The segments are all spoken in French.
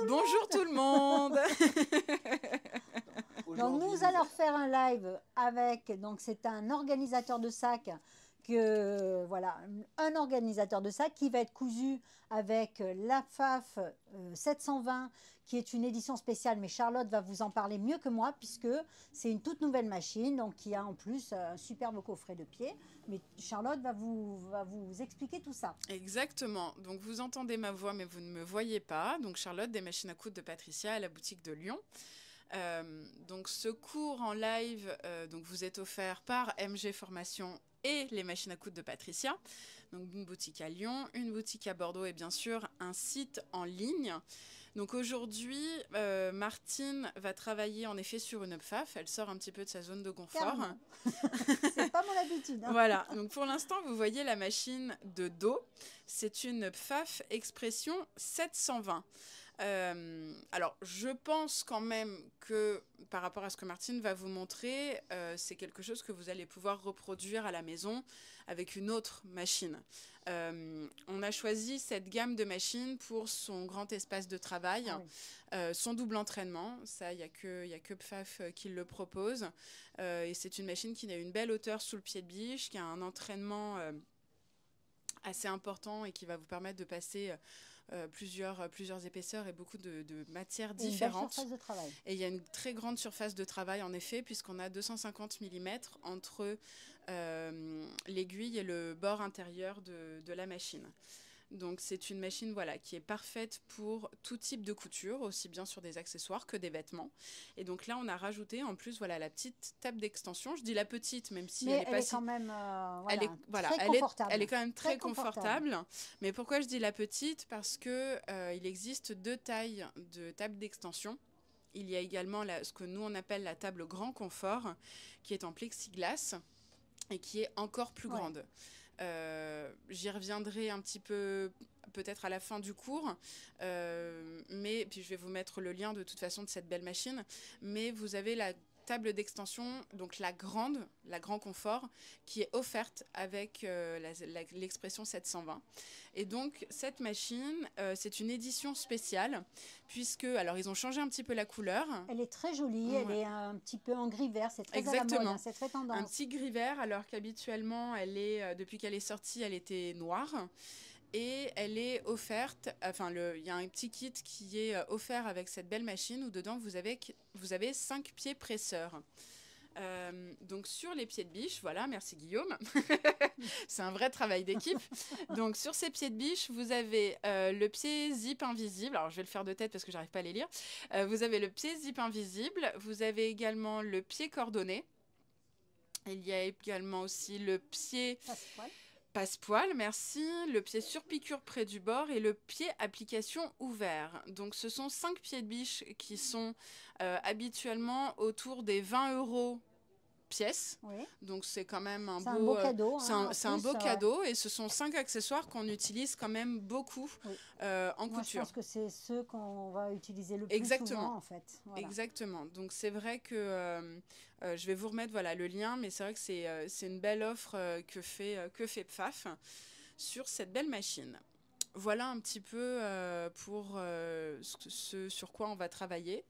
Bonjour tout le monde. Donc nous allons faire un live avec, donc c'est un organisateur de sac, voilà, un organisateur de sac qui va être cousu avec la FAF 720 qui est une édition spéciale, mais Charlotte va vous en parler mieux que moi puisque c'est une toute nouvelle machine, donc qui a en plus un superbe coffret de pied. Mais Charlotte va vous expliquer tout ça. Exactement. Donc vous entendez ma voix mais vous ne me voyez pas. Donc Charlotte des machines à coudre de Patricia à la boutique de Lyon. Donc ce cours en live donc vous est offert par MG Formation et les machines à coudre de Patricia. Donc une boutique à Lyon, une boutique à Bordeaux et bien sûr un site en ligne. Donc aujourd'hui, Martine va travailler en effet sur une PFAF. Elle sort un petit peu de sa zone de confort. C'est pas mon habitude. Hein. Voilà, donc pour l'instant, vous voyez la machine de dos. C'est une PFAF Expression 720. Alors, je pense quand même que par rapport à ce que Martine va vous montrer, c'est quelque chose que vous allez pouvoir reproduire à la maison avec une autre machine. On a choisi cette gamme de machines pour son grand espace de travail, son double entraînement. Ça, il n'y a que PFAF qui le propose. Et c'est une machine qui a une belle hauteur sous le pied de biche, qui a un entraînement assez important et qui va vous permettre de passer plusieurs épaisseurs et beaucoup de matières différentes. Une belle surface de travail. Et il y a une très grande surface de travail en effet, puisqu'on a 250 mm entre l'aiguille et le bord intérieur de la machine. Donc c'est une machine voilà, qui est parfaite pour tout type de couture, aussi bien sur des accessoires que des vêtements. Et donc là, on a rajouté en plus voilà, la petite table d'extension. Je dis la petite, même si mais elle est pas est si... quand même très confortable. Elle est quand même très confortable. Mais pourquoi je dis la petite? Parce que il existe deux tailles de table d'extension. Il y a également ce que nous on appelle la table grand confort, qui est en plexiglas et qui est encore plus grande. J'y reviendrai un petit peu peut-être à la fin du cours, mais puis je vais vous mettre le lien de toute façon de cette belle machine, mais vous avez la table d'extension, donc la grand confort, qui est offerte avec l'expression 720. Et donc cette machine, c'est une édition spéciale, puisque, alors ils ont changé un petit peu la couleur. Elle est très jolie, elle est un petit peu en gris vert, c'est très à la mode, hein, c'est très tendance. Un petit gris vert, alors qu'habituellement, depuis qu'elle est sortie, elle était noire. Et elle est offerte, enfin il y a un petit kit qui est offert avec cette belle machine où dedans vous avez 5 pieds presseurs. Donc sur les pieds de biche, voilà, merci Guillaume, c'est un vrai travail d'équipe. Donc sur ces pieds de biche, vous avez le pied zip invisible, alors je vais le faire de tête parce que j'arrive pas à les lire. Vous avez le pied zip invisible, vous avez également le pied cordonné. Il y a également aussi le pied... Passe-poil, merci. Le pied sur piqûre près du bord et le pied application ouvert. Donc ce sont 5 pieds de biche qui sont habituellement autour des 20 € pièce. Oui. Donc c'est quand même un beau cadeau. C'est un beau cadeau et ce sont 5 accessoires qu'on utilise quand même beaucoup en couture. Je pense que c'est ceux qu'on va utiliser le plus souvent en fait. Voilà. Exactement. Donc c'est vrai que je vais vous remettre voilà, le lien, mais c'est vrai que c'est une belle offre que fait PFAF sur cette belle machine. Voilà un petit peu pour ce sur quoi on va travailler.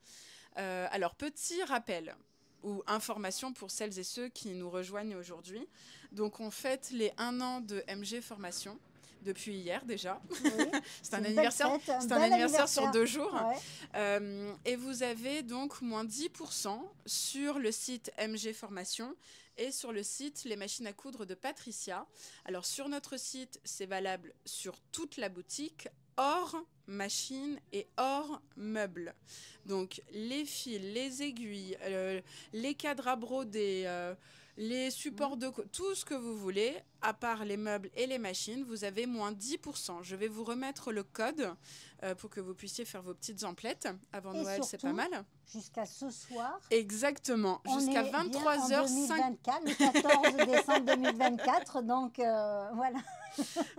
Alors petit rappel ou information pour celles et ceux qui nous rejoignent aujourd'hui. Donc on fête les 1 an de MG Formation depuis hier déjà. Oui, c'est un anniversaire sur 2 jours. Ouais. Et vous avez donc moins 10% sur le site MG Formation et sur le site Les Machines à Coudre de Patricia. Alors sur notre site, c'est valable sur toute la boutique, hors machine et hors meubles. Donc les fils, les aiguilles, les cadres à broder, les supports de... tout ce que vous voulez, à part les meubles et les machines, vous avez moins 10%. Je vais vous remettre le code pour que vous puissiez faire vos petites emplettes. Avant Noël, c'est pas mal. Jusqu'à ce soir. Exactement. Jusqu'à 23h05. Le 14 décembre 2024. Donc, voilà.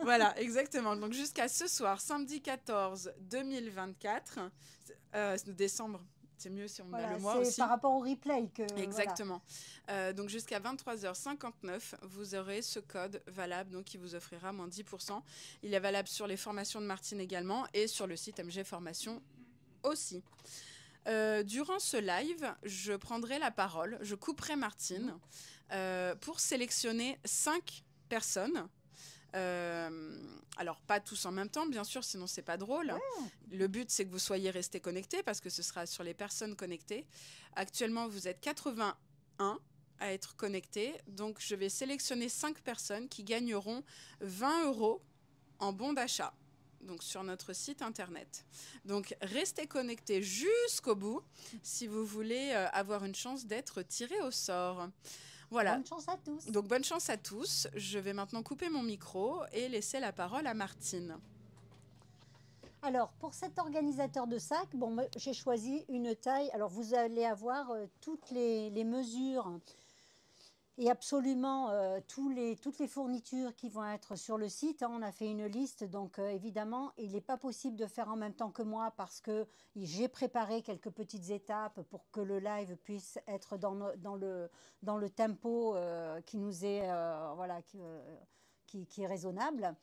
Voilà, exactement. Donc, jusqu'à ce soir, samedi 14 2024, décembre. C'est mieux si on a le mois aussi. C'est par rapport au replay que... Exactement. Voilà. Donc jusqu'à 23h59, vous aurez ce code valable donc, qui vous offrira moins 10%. Il est valable sur les formations de Martine également et sur le site MG Formation aussi. Durant ce live, je prendrai la parole, je couperai Martine pour sélectionner 5 personnes. Alors pas tous en même temps bien sûr, sinon c'est pas drôle. Ouais. Le but c'est que vous soyez restés connectés parce que ce sera sur les personnes connectées. Actuellement vous êtes 81 à être connectés, donc je vais sélectionner 5 personnes qui gagneront 20 € en bon d'achat, donc sur notre site internet. Donc restez connectés jusqu'au bout si vous voulez avoir une chance d'être tiré au sort. Voilà. Bonne chance à tous. Donc bonne chance à tous. Je vais maintenant couper mon micro et laisser la parole à Martine. Alors, pour cet organisateur de sac, bon, j'ai choisi une taille. Alors, vous allez avoir toutes les mesures et absolument toutes les fournitures qui vont être sur le site. Hein. On a fait une liste, donc évidemment, il n'est pas possible de faire en même temps que moi parce que j'ai préparé quelques petites étapes pour que le live puisse être dans le tempo qui nous est, voilà, qui est raisonnable.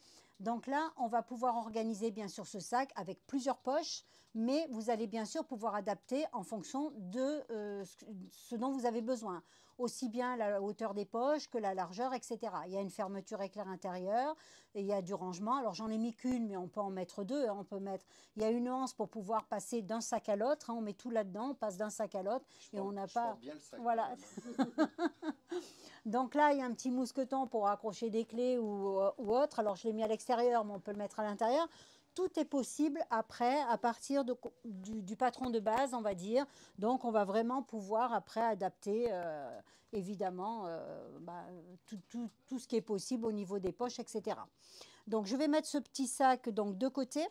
Donc là, on va pouvoir organiser bien sûr ce sac avec plusieurs poches, mais vous allez bien sûr pouvoir adapter en fonction de ce dont vous avez besoin. Aussi bien la hauteur des poches que la largeur, etc. Il y a une fermeture éclair intérieure et il y a du rangement. Alors j'en ai mis qu'une, mais on peut en mettre deux. Hein. On peut mettre. Il y a une anse pour pouvoir passer d'un sac à l'autre. Hein. On met tout là-dedans, on passe d'un sac à l'autre et on n'a pas. Bien le sac, voilà. Donc là, il y a un petit mousqueton pour accrocher des clés ou autre. Alors je l'ai mis à l'extérieur, mais on peut le mettre à l'intérieur. Tout est possible après, à partir du patron de base, on va dire. Donc, on va vraiment pouvoir après adapter, évidemment, tout ce qui est possible au niveau des poches, etc. Donc, je vais mettre ce petit sac donc, de côté.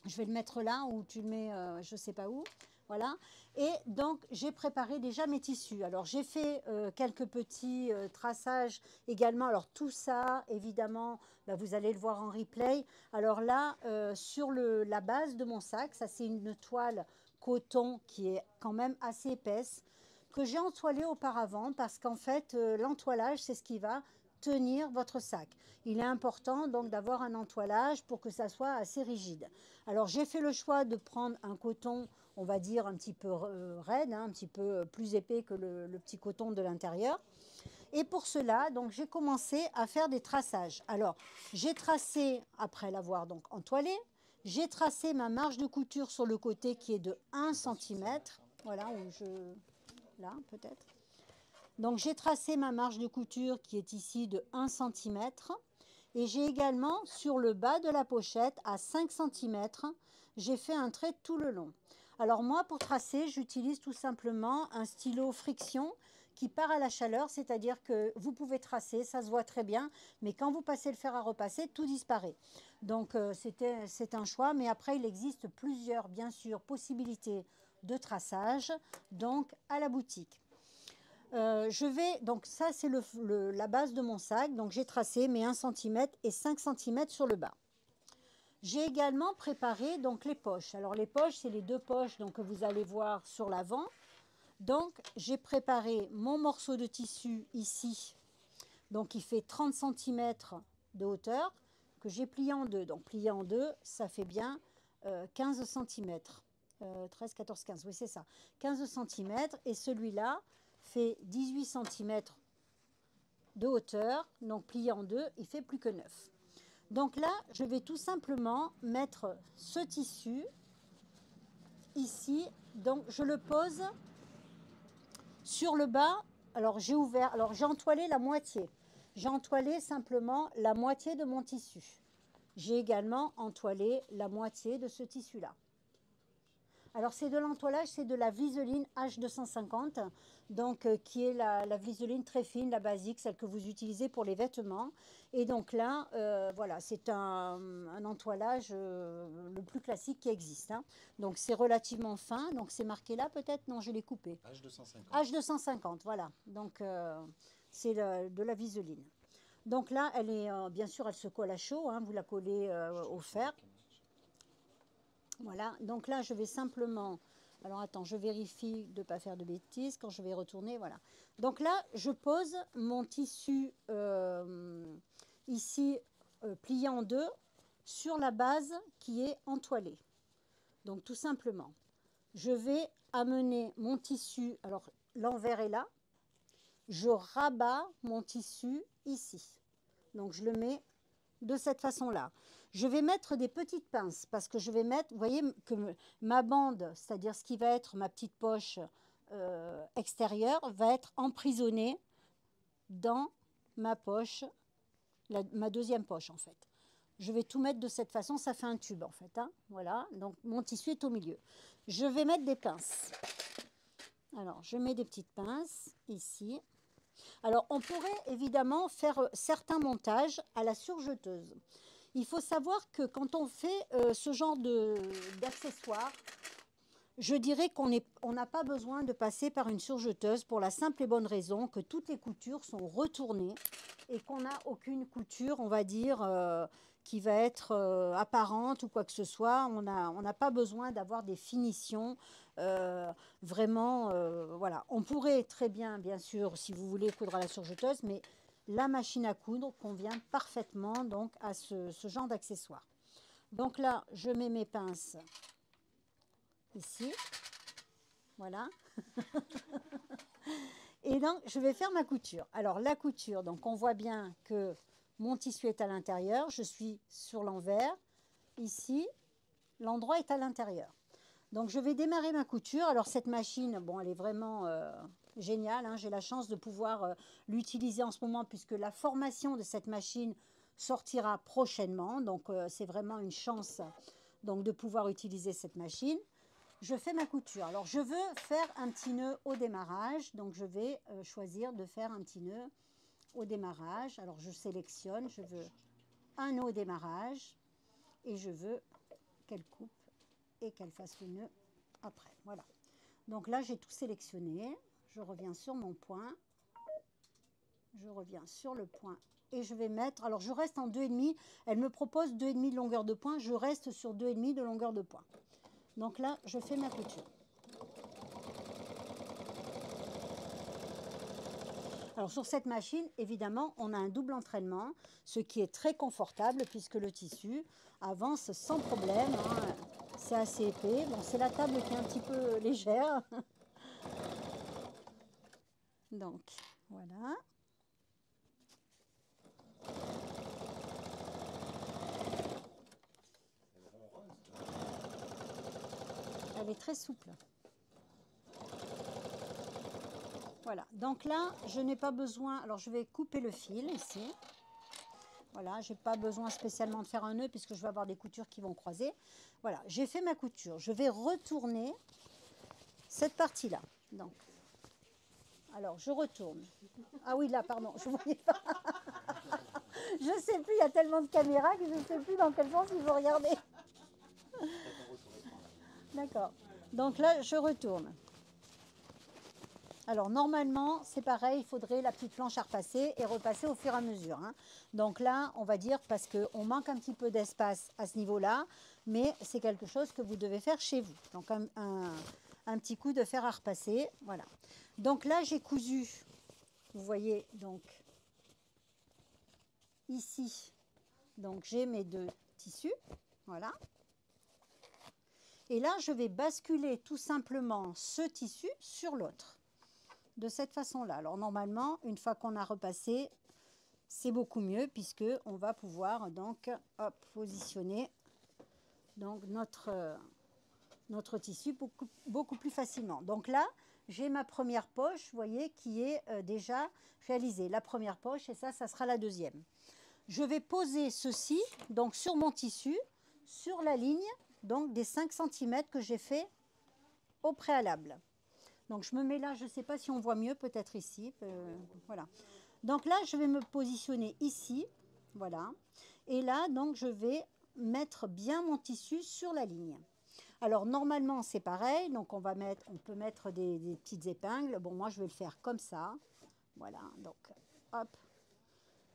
Je vais le mettre là où tu le mets, je ne sais pas où. Voilà. Et donc, j'ai préparé déjà mes tissus. Alors, j'ai fait quelques petits traçages également. Alors, tout ça, évidemment, bah, vous allez le voir en replay. Alors là, sur la base de mon sac, ça, c'est une toile coton qui est quand même assez épaisse, que j'ai entoilée auparavant parce qu'en fait, l'entoilage, c'est ce qui va tenir votre sac. Il est important donc d'avoir un entoilage pour que ça soit assez rigide. Alors, j'ai fait le choix de prendre un coton, on va dire un petit peu raide, hein, un petit peu plus épais que le petit coton de l'intérieur. Et pour cela, donc j'ai commencé à faire des traçages. Alors, j'ai tracé, après l'avoir donc entoilé, j'ai tracé ma marge de couture sur le côté qui est de 1 cm. Voilà, là peut-être. Donc, j'ai tracé ma marge de couture qui est ici de 1 cm. Et j'ai également, sur le bas de la pochette, à 5 cm, j'ai fait un trait tout le long. Alors moi, pour tracer, j'utilise tout simplement un stylo friction qui part à la chaleur, c'est-à-dire que vous pouvez tracer, ça se voit très bien, mais quand vous passez le fer à repasser, tout disparaît. Donc c'est un choix, mais après, il existe plusieurs, bien sûr, possibilités de traçage, donc à la boutique. Donc ça c'est la base de mon sac, donc j'ai tracé mes 1 cm et 5 cm sur le bas. J'ai également préparé donc les poches. Alors les poches, c'est les deux poches donc, que vous allez voir sur l'avant. Donc j'ai préparé mon morceau de tissu ici, donc il fait 30 cm de hauteur, que j'ai plié en deux. Donc plié en deux, ça fait bien 15 cm. 13, 14, 15, oui c'est ça. 15 cm et celui-là fait 18 cm de hauteur, donc plié en deux, il fait plus que 9. Donc là, je vais tout simplement mettre ce tissu ici. Donc je le pose sur le bas. Alors j'ai ouvert, alors j'ai entoilé la moitié. J'ai entoilé simplement la moitié de mon tissu. J'ai également entoilé la moitié de ce tissu-là. Alors c'est de l'entoilage, c'est de la viseline H250, donc qui est la viseline très fine, la basique, celle que vous utilisez pour les vêtements. Et donc là, voilà, c'est un entoilage le plus classique qui existe. Hein. Donc c'est relativement fin, donc c'est marqué là peut-être, non je l'ai coupé. H250. H250, voilà, donc c'est de la viseline. Donc là, elle est, bien sûr, elle se colle à chaud, hein, vous la collez au fer. Voilà, donc là, je vais simplement... Alors, attends, je vérifie de ne pas faire de bêtises quand je vais retourner, voilà. Donc là, je pose mon tissu ici, plié en deux, sur la base qui est entoilée. Donc tout simplement, je vais amener mon tissu, alors l'envers est là, je rabats mon tissu ici. Donc je le mets de cette façon-là. Je vais mettre des petites pinces parce que je vais mettre, vous voyez que ma bande, c'est-à-dire ce qui va être ma petite poche extérieure, va être emprisonnée dans ma poche, ma deuxième poche en fait. Je vais tout mettre de cette façon, ça fait un tube en fait. Hein, voilà, donc mon tissu est au milieu. Je vais mettre des pinces. Alors, je mets des petites pinces ici. Alors, on pourrait évidemment faire certains montages à la surjeteuse. Il faut savoir que quand on fait ce genre d'accessoires, je dirais qu'on n'a pas besoin de passer par une surjeteuse pour la simple et bonne raison que toutes les coutures sont retournées et qu'on n'a aucune couture, on va dire, qui va être apparente ou quoi que ce soit. On n'a pas besoin d'avoir des finitions vraiment, voilà. On pourrait très bien, bien sûr, si vous voulez coudre à la surjeteuse, mais la machine à coudre convient parfaitement donc à ce genre d'accessoire. Donc là, je mets mes pinces ici, voilà. Et donc, je vais faire ma couture. Alors, la couture, donc on voit bien que mon tissu est à l'intérieur, je suis sur l'envers. Ici, l'endroit est à l'intérieur. Donc, je vais démarrer ma couture. Alors, cette machine, bon, elle est vraiment géniale. Hein. J'ai la chance de pouvoir l'utiliser en ce moment puisque la formation de cette machine sortira prochainement. Donc, c'est vraiment une chance donc, de pouvoir utiliser cette machine. Je fais ma couture. Alors, je veux faire un petit nœud au démarrage. Donc, je vais choisir de faire un petit nœud au démarrage. Alors, je sélectionne. Je veux un nœud au démarrage. Et je veux qu'elle coupe et qu'elle fasse le nœud après. Voilà. Donc là, j'ai tout sélectionné. Je reviens sur mon point. Je reviens sur le point. Et je vais mettre... Alors, je reste en 2,5. Elle me propose 2,5 de longueur de point. Je reste sur 2,5 de longueur de point. Donc là, je fais ma couture. Alors sur cette machine, évidemment, on a un double entraînement, ce qui est très confortable puisque le tissu avance sans problème. Hein. C'est assez épais. Bon, c'est la table qui est un petit peu légère. Donc, voilà. Elle est très souple. Voilà, donc là, je n'ai pas besoin... Alors, je vais couper le fil ici. Voilà, je n'ai pas besoin spécialement de faire un nœud puisque je vais avoir des coutures qui vont croiser. Voilà, j'ai fait ma couture. Je vais retourner cette partie-là. Donc, alors, je retourne. Ah oui, là, pardon, je ne voyais pas. Je ne sais plus, il y a tellement de caméras que je ne sais plus dans quel sens il faut regarder. D'accord. Donc là, je retourne. Alors normalement, c'est pareil, il faudrait la petite planche à repasser et repasser au fur et à mesure. Hein. Donc là, on va dire, parce qu'on manque un petit peu d'espace à ce niveau-là, mais c'est quelque chose que vous devez faire chez vous. Donc un petit coup de fer à repasser, voilà. Donc là, j'ai cousu, vous voyez, donc ici, donc j'ai mes deux tissus, voilà. Et là, je vais basculer tout simplement ce tissu sur l'autre. De cette façon-là. Alors normalement, une fois qu'on a repassé, c'est beaucoup mieux puisque on va pouvoir donc hop, positionner donc notre tissu beaucoup plus facilement. Donc là, j'ai ma première poche, vous voyez, qui est déjà réalisée. La première poche et ça sera la deuxième. Je vais poser ceci donc sur mon tissu, sur la ligne donc des 5 cm que j'ai fait au préalable. Donc, je me mets là, je ne sais pas si on voit mieux, peut-être ici. Voilà. Donc là, je vais me positionner ici. Voilà. Et là, donc, je vais mettre bien mon tissu sur la ligne. Alors, normalement, c'est pareil. Donc, on peut mettre des petites épingles. Bon, moi, je vais le faire comme ça. Voilà. Donc, hop.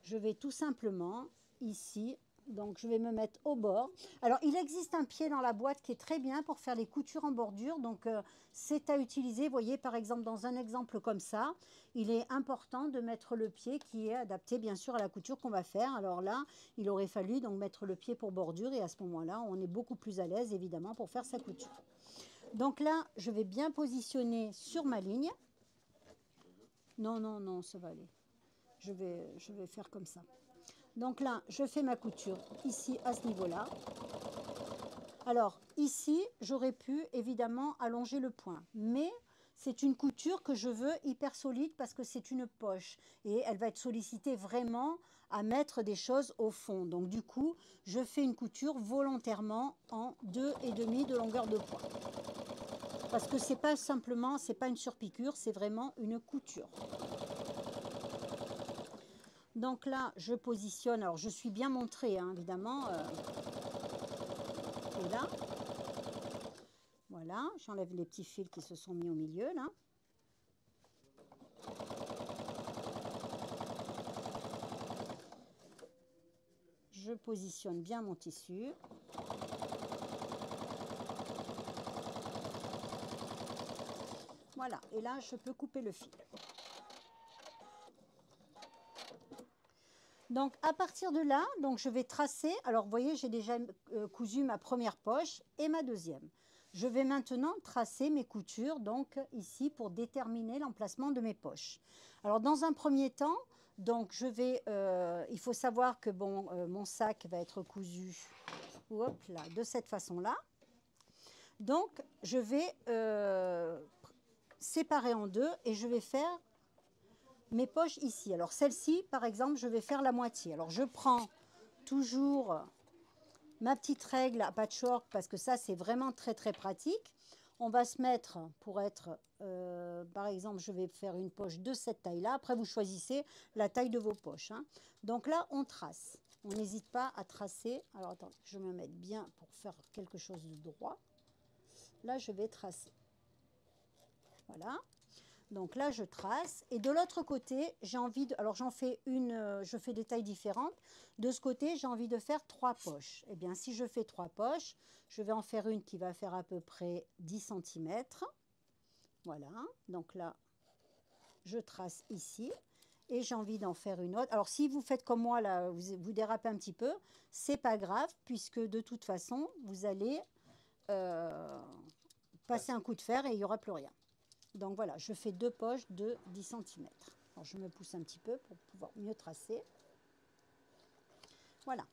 Je vais tout simplement, ici, Donc, je vais me mettre au bord. Alors, il existe un pied dans la boîte qui est très bien pour faire les coutures en bordure. Donc, c'est à utiliser. Vous voyez, par exemple, dans un exemple comme ça, il est important de mettre le pied qui est adapté, bien sûr, à la couture qu'on va faire. Alors là, il aurait fallu donc mettre le pied pour bordure. Et à ce moment-là, on est beaucoup plus à l'aise, évidemment, pour faire sa couture. Donc là, je vais bien positionner sur ma ligne. Non, non, non, ça va aller. Je vais faire comme ça. Donc là, je fais ma couture ici à ce niveau-là. Alors ici, j'aurais pu évidemment allonger le point, mais c'est une couture que je veux hyper solide parce que c'est une poche et elle va être sollicitée vraiment à mettre des choses au fond. Donc du coup, je fais une couture volontairement en 2,5 de longueur de point. Parce que c'est pas simplement, c'est pas une surpiqûre, c'est vraiment une couture. Donc là, je positionne, alors je suis bien montrée, hein, évidemment. Et là, voilà, j'enlève les petits fils qui se sont mis au milieu, là. Je positionne bien mon tissu. Voilà, et là, je peux couper le fil. Donc, à partir de là, donc, je vais tracer. Alors, vous voyez, j'ai déjà cousu ma première poche et ma deuxième. Je vais maintenant tracer mes coutures, donc ici, pour déterminer l'emplacement de mes poches. Alors, dans un premier temps, donc, il faut savoir que bon, mon sac va être cousu, hop là, de cette façon-là. Donc, je vais séparer en deux et je vais faire mes poches ici. Alors celle-ci, par exemple, je vais faire la moitié. Alors je prends toujours ma petite règle à patchwork parce que ça, c'est vraiment très très pratique. On va se mettre pour être, par exemple, je vais faire une poche de cette taille-là. Après, vous choisissez la taille de vos poches, hein. Donc là, on trace. On n'hésite pas à tracer. Alors attends, je vais me mettre bien pour faire quelque chose de droit. Là, je vais tracer. Voilà. Donc là, je trace. Et de l'autre côté, j'ai envie de... Alors, j'en fais une... je fais des tailles différentes. De ce côté, j'ai envie de faire 3 poches. Eh bien, si je fais 3 poches, je vais en faire une qui va faire à peu près 10 cm. Voilà. Donc là, je trace ici. Et j'ai envie d'en faire une autre. Alors, si vous faites comme moi, là, vous dérapez un petit peu, c'est pas grave, puisque de toute façon, vous allez passer un coup de fer et il n'y aura plus rien. Donc voilà, je fais 2 poches de 10 cm. Alors je me pousse un petit peu pour pouvoir mieux tracer. Voilà.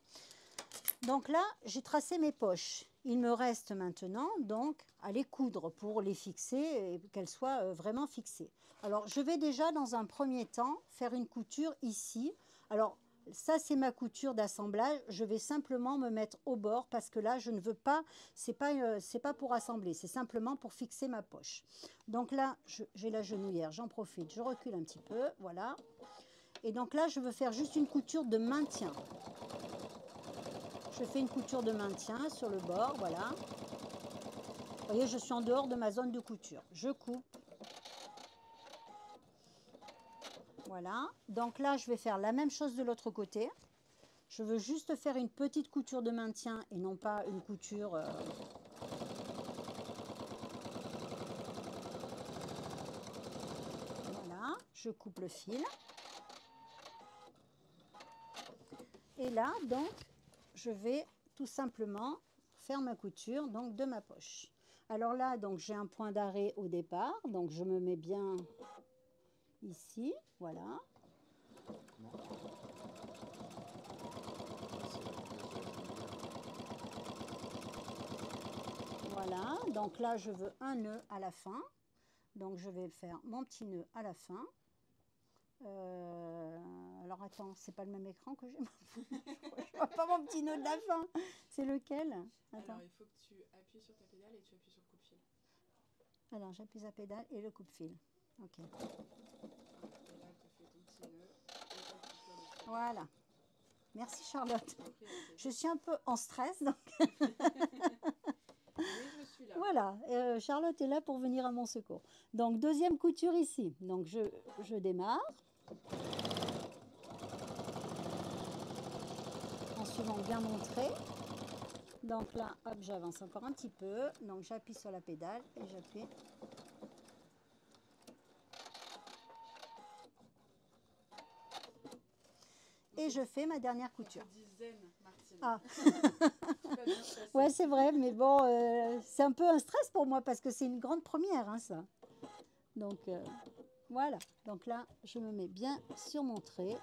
Donc là, j'ai tracé mes poches. Il me reste maintenant donc à les coudre pour les fixer et qu'elles soient vraiment fixées. Alors je vais déjà dans un premier temps faire une couture ici. Alors ça, c'est ma couture d'assemblage. Je vais simplement me mettre au bord parce que là, je ne veux pas, c'est pas pour assembler, c'est simplement pour fixer ma poche. Donc là, j'ai la genouillère, j'en profite, je recule un petit peu, voilà. Et donc là, je veux faire juste une couture de maintien. Je fais une couture de maintien sur le bord, voilà. Vous voyez, je suis en dehors de ma zone de couture. Je coupe. Voilà, donc là, je vais faire la même chose de l'autre côté. Je veux juste faire une petite couture de maintien et non pas une couture... Voilà, je coupe le fil. Et là, donc, je vais tout simplement faire ma couture donc, de ma poche. Alors là, donc j'ai un point d'arrêt au départ, donc je me mets bien... ici, voilà. Voilà, donc là je veux un nœud à la fin. Donc je vais faire mon petit nœud à la fin. Alors attends, c'est pas le même écran que j'ai. Je vois pas mon petit nœud de la fin. C'est lequel? Attends. Alors il faut que tu appuies sur ta pédale et tu appuies sur le coupe-fil. Alors j'appuie sur la pédale et le coupe-fil. Ok. Voilà. Merci Charlotte. Je suis un peu en stress. Donc... je suis là. Voilà, Charlotte est là pour venir à mon secours. Donc deuxième couture ici. Donc je démarre. souvent bien montré. Donc là, hop, j'avance encore un petit peu. Donc j'appuie sur la pédale et j'appuie. Et je fais ma dernière couture. Ah. Ouais, c'est vrai, mais bon, c'est un peu un stress pour moi parce que c'est une grande première, hein, ça. Donc voilà. Donc là, je me mets bien sur mon trait.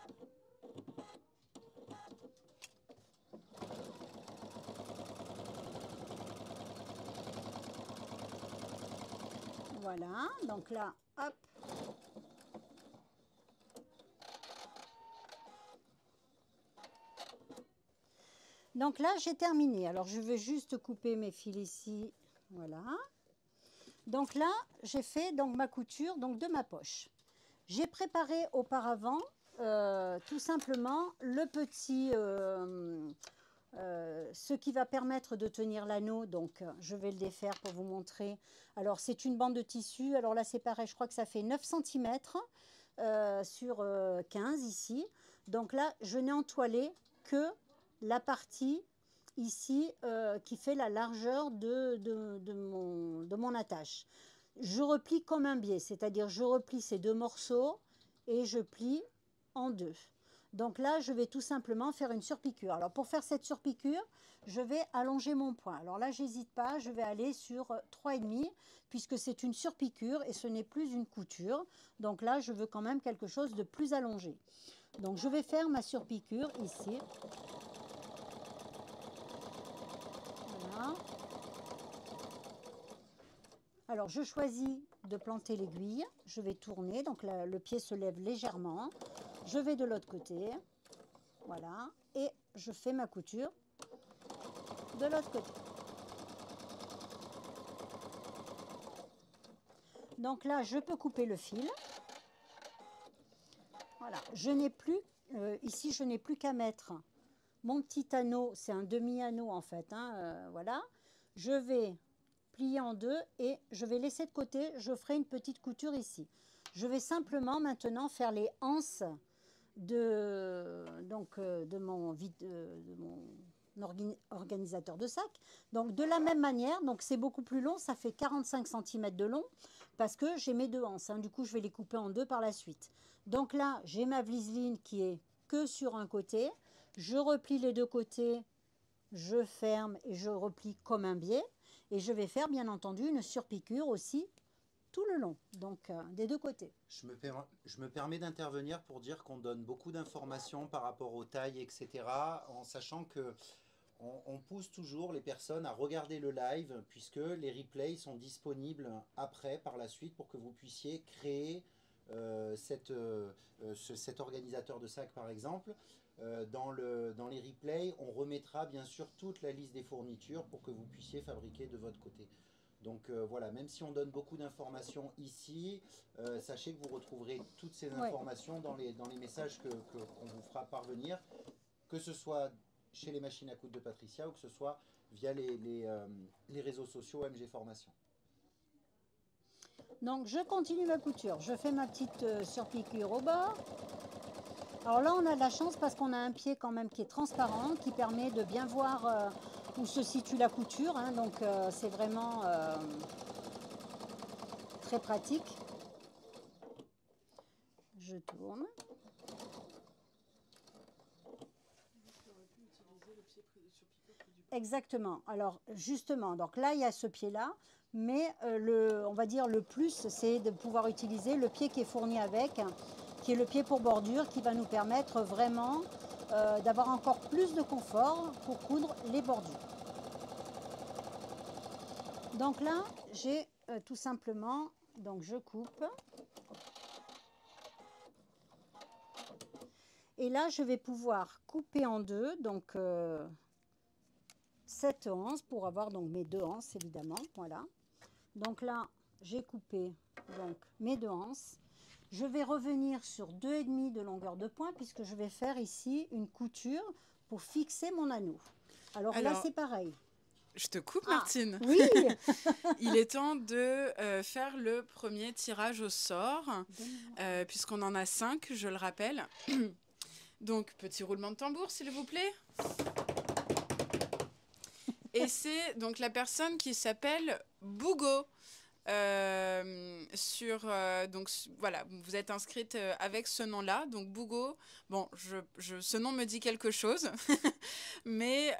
Voilà. Donc là, hop. Donc là, j'ai terminé. Alors, je vais juste couper mes fils ici. Voilà. Donc là, j'ai fait donc, ma couture donc, de ma poche. J'ai préparé auparavant tout simplement le petit, ce qui va permettre de tenir l'anneau. Donc, je vais le défaire pour vous montrer. Alors, c'est une bande de tissu. Alors là, c'est pareil, je crois que ça fait 9 cm sur 15 ici. Donc là, je n'ai entoilé que la partie ici qui fait la largeur de mon attache. Je replie comme un biais, c'est-à-dire je replie ces deux morceaux et je plie en deux. Donc là, je vais tout simplement faire une surpiqûre. Alors pour faire cette surpiqûre, je vais allonger mon point. Alors là, j'hésite pas, je vais aller sur 3,5 puisque c'est une surpiqûre et ce n'est plus une couture. Donc là, je veux quand même quelque chose de plus allongé. Donc je vais faire ma surpiqûre ici. Voilà. Alors je choisis de planter l'aiguille, je vais tourner, donc le pied se lève légèrement, je vais de l'autre côté, voilà, et je fais ma couture de l'autre côté. Donc là, je peux couper le fil. Voilà, je n'ai plus, ici je n'ai plus qu'à mettre mon petit anneau, c'est un demi-anneau en fait, hein, voilà, je vais plier en deux et je vais laisser de côté, je ferai une petite couture ici. Je vais simplement maintenant faire les anses de mon organisateur de sac. Donc de la même manière, donc c'est beaucoup plus long, ça fait 45 cm de long parce que j'ai mes deux anses, hein, du coup je vais les couper en deux par la suite. Donc là, j'ai ma vliseline qui est que sur un côté, je replie les deux côtés, je ferme et je replie comme un biais. Et je vais faire, bien entendu, une surpiqûre aussi tout le long, donc des deux côtés. Je me permets d'intervenir pour dire qu'on donne beaucoup d'informations par rapport aux tailles, etc., en sachant que on pousse toujours les personnes à regarder le live, puisque les replays sont disponibles après, par la suite, pour que vous puissiez créer cet organisateur de sac, par exemple. Dans les replays, on remettra bien sûr toute la liste des fournitures pour que vous puissiez fabriquer de votre côté. Donc voilà, même si on donne beaucoup d'informations ici, sachez que vous retrouverez toutes ces informations dans les messages qu'on vous fera parvenir, que ce soit chez les machines à coudre de Patricia ou que ce soit via les réseaux sociaux MG Formation. Donc je continue ma couture, je fais ma petite surpiqûre au bord. Alors là, on a de la chance parce qu'on a un pied quand même qui est transparent, qui permet de bien voir où se situe la couture. Hein, donc c'est vraiment très pratique. Je tourne. Exactement. Alors justement, donc là, il y a ce pied-là. Mais on va dire le plus, c'est de pouvoir utiliser le pied qui est fourni avec, qui est le pied pour bordure, qui va nous permettre vraiment d'avoir encore plus de confort pour coudre les bordures. Donc là, j'ai tout simplement, donc je coupe. Et là, je vais pouvoir couper en deux, donc cette anse, pour avoir donc mes deux anses, évidemment, voilà. Donc là, j'ai coupé donc, mes deux anses. Je vais revenir sur 2,5 de longueur de point puisque je vais faire ici une couture pour fixer mon anneau. Alors là, c'est pareil. Je te coupe, Martine. Oui. Il est temps de faire le premier tirage au sort, puisqu'on en a 5, je le rappelle. Donc, petit roulement de tambour, s'il vous plaît. Et c'est donc la personne qui s'appelle Bougo. Donc voilà, vous êtes inscrite avec ce nom-là, donc Bougo. Bon, ce nom me dit quelque chose, mais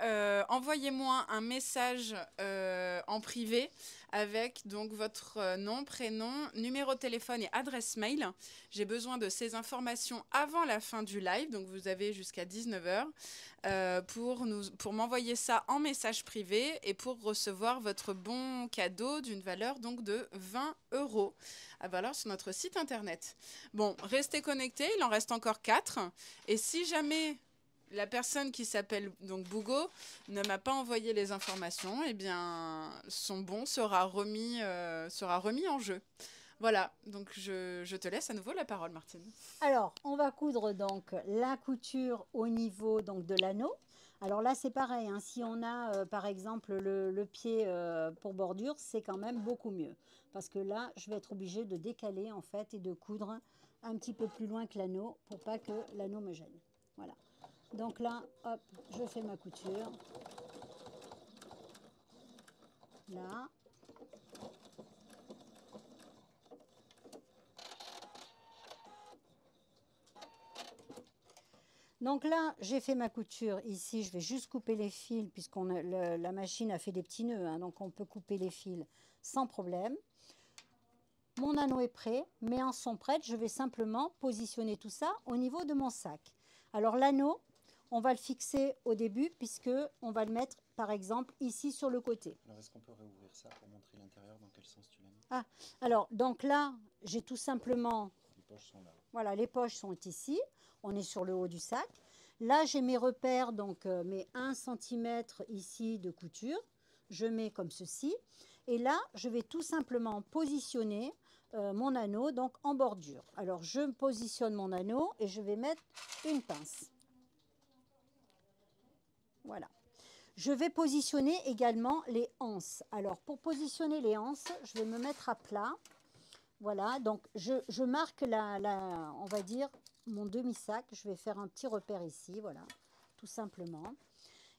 envoyez-moi un message en privé avec donc votre nom, prénom, numéro de téléphone et adresse mail. J'ai besoin de ces informations avant la fin du live, donc vous avez jusqu'à 19 h pour m'envoyer ça en message privé et pour recevoir votre bon cadeau d'une valeur donc de 20 € à valeur sur notre site internet. Bon, restez connectés, il en reste encore 4. Et si jamais la personne qui s'appelle donc Bougo ne m'a pas envoyé les informations, eh bien son bon sera remis en jeu. Voilà, donc je te laisse à nouveau la parole, Martine. Alors, on va coudre donc la couture au niveau donc de l'anneau. Alors là, c'est pareil, hein, si on a par exemple le pied pour bordure, c'est quand même beaucoup mieux. Parce que là, je vais être obligée de décaler en fait et de coudre un petit peu plus loin que l'anneau pour pas que l'anneau me gêne. Voilà. Donc là, hop, je fais ma couture. Là. Donc là, j'ai fait ma couture. Ici, je vais juste couper les fils puisque la machine a fait des petits nœuds. Hein, donc, on peut couper les fils sans problème. Mon anneau est prêt. Mes anses sont prêtes. Je vais simplement positionner tout ça au niveau de mon sac. Alors, l'anneau, on va le fixer au début puisque on va le mettre, par exemple, ici sur le côté. Alors, est-ce qu'on peut réouvrir ça pour montrer l'intérieur? Dans quel sens tu l'as mis? Ah, alors, donc là, j'ai tout simplement... Les poches sont là. Voilà, les poches sont ici. On est sur le haut du sac. Là, j'ai mes repères, donc mes 1 cm ici de couture. Je mets comme ceci. Et là, je vais tout simplement positionner mon anneau donc en bordure. Alors, je positionne mon anneau et je vais mettre une pince. Voilà. Je vais positionner également les anses. Alors, pour positionner les anses, je vais me mettre à plat. Voilà, donc je marque on va dire, mon demi-sac. Je vais faire un petit repère ici, voilà, tout simplement.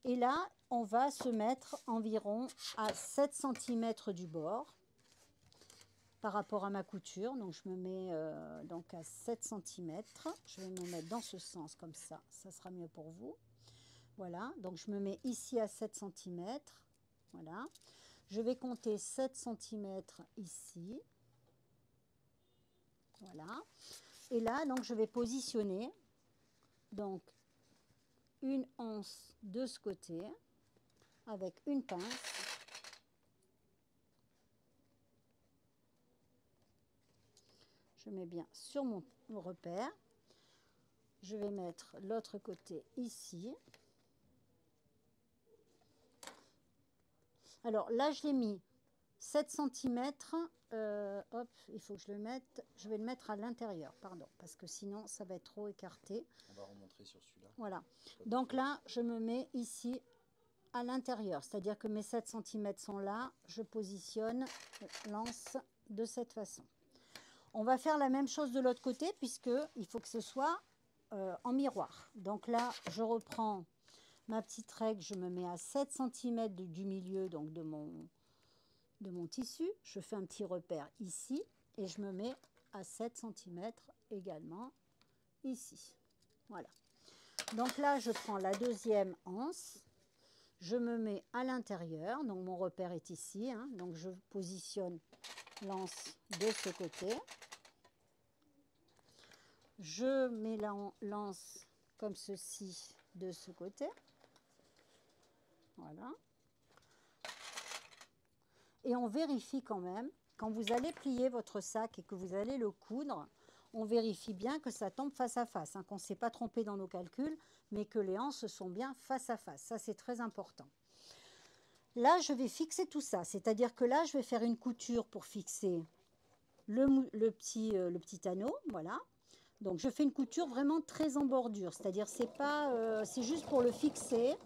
Et là, on va se mettre environ à 7 cm du bord par rapport à ma couture. Donc, je me mets donc à 7 cm. Je vais me mettre dans ce sens, comme ça sera mieux pour vous. Voilà, donc je me mets ici à 7 cm. Voilà, je vais compter 7 cm ici. Voilà. Et là, donc, je vais positionner donc une anse de ce côté avec une pince. Je mets bien sur mon repère. Je vais mettre l'autre côté ici. Alors là, je l'ai mis 7 cm. Hop, il faut que je le mette. Je vais le mettre à l'intérieur, pardon, parce que sinon ça va être trop écarté. On va remontrer sur celui-là. Voilà. Donc là, je me mets ici à l'intérieur, c'est-à-dire que mes 7 cm sont là. Je positionne l'anse de cette façon. On va faire la même chose de l'autre côté, puisqu'il faut que ce soit en miroir. Donc là, je reprends ma petite règle, je me mets à 7 cm du milieu donc de mon tissu. Je fais un petit repère ici et je me mets à 7 cm également ici. Voilà. Donc là, je prends la deuxième anse. Je me mets à l'intérieur. Donc mon repère est ici. Hein, donc je positionne l'anse de ce côté. Je mets l'anse comme ceci de ce côté. Voilà. Et on vérifie quand même, quand vous allez plier votre sac et que vous allez le coudre, on vérifie bien que ça tombe face à face, hein, qu'on ne s'est pas trompé dans nos calculs, mais que les anses sont bien face à face. Ça, c'est très important. Là, je vais fixer tout ça, c'est-à-dire que là, je vais faire une couture pour fixer le petit anneau, voilà. Donc, je fais une couture vraiment très en bordure, c'est-à-dire c'est juste pour le fixer,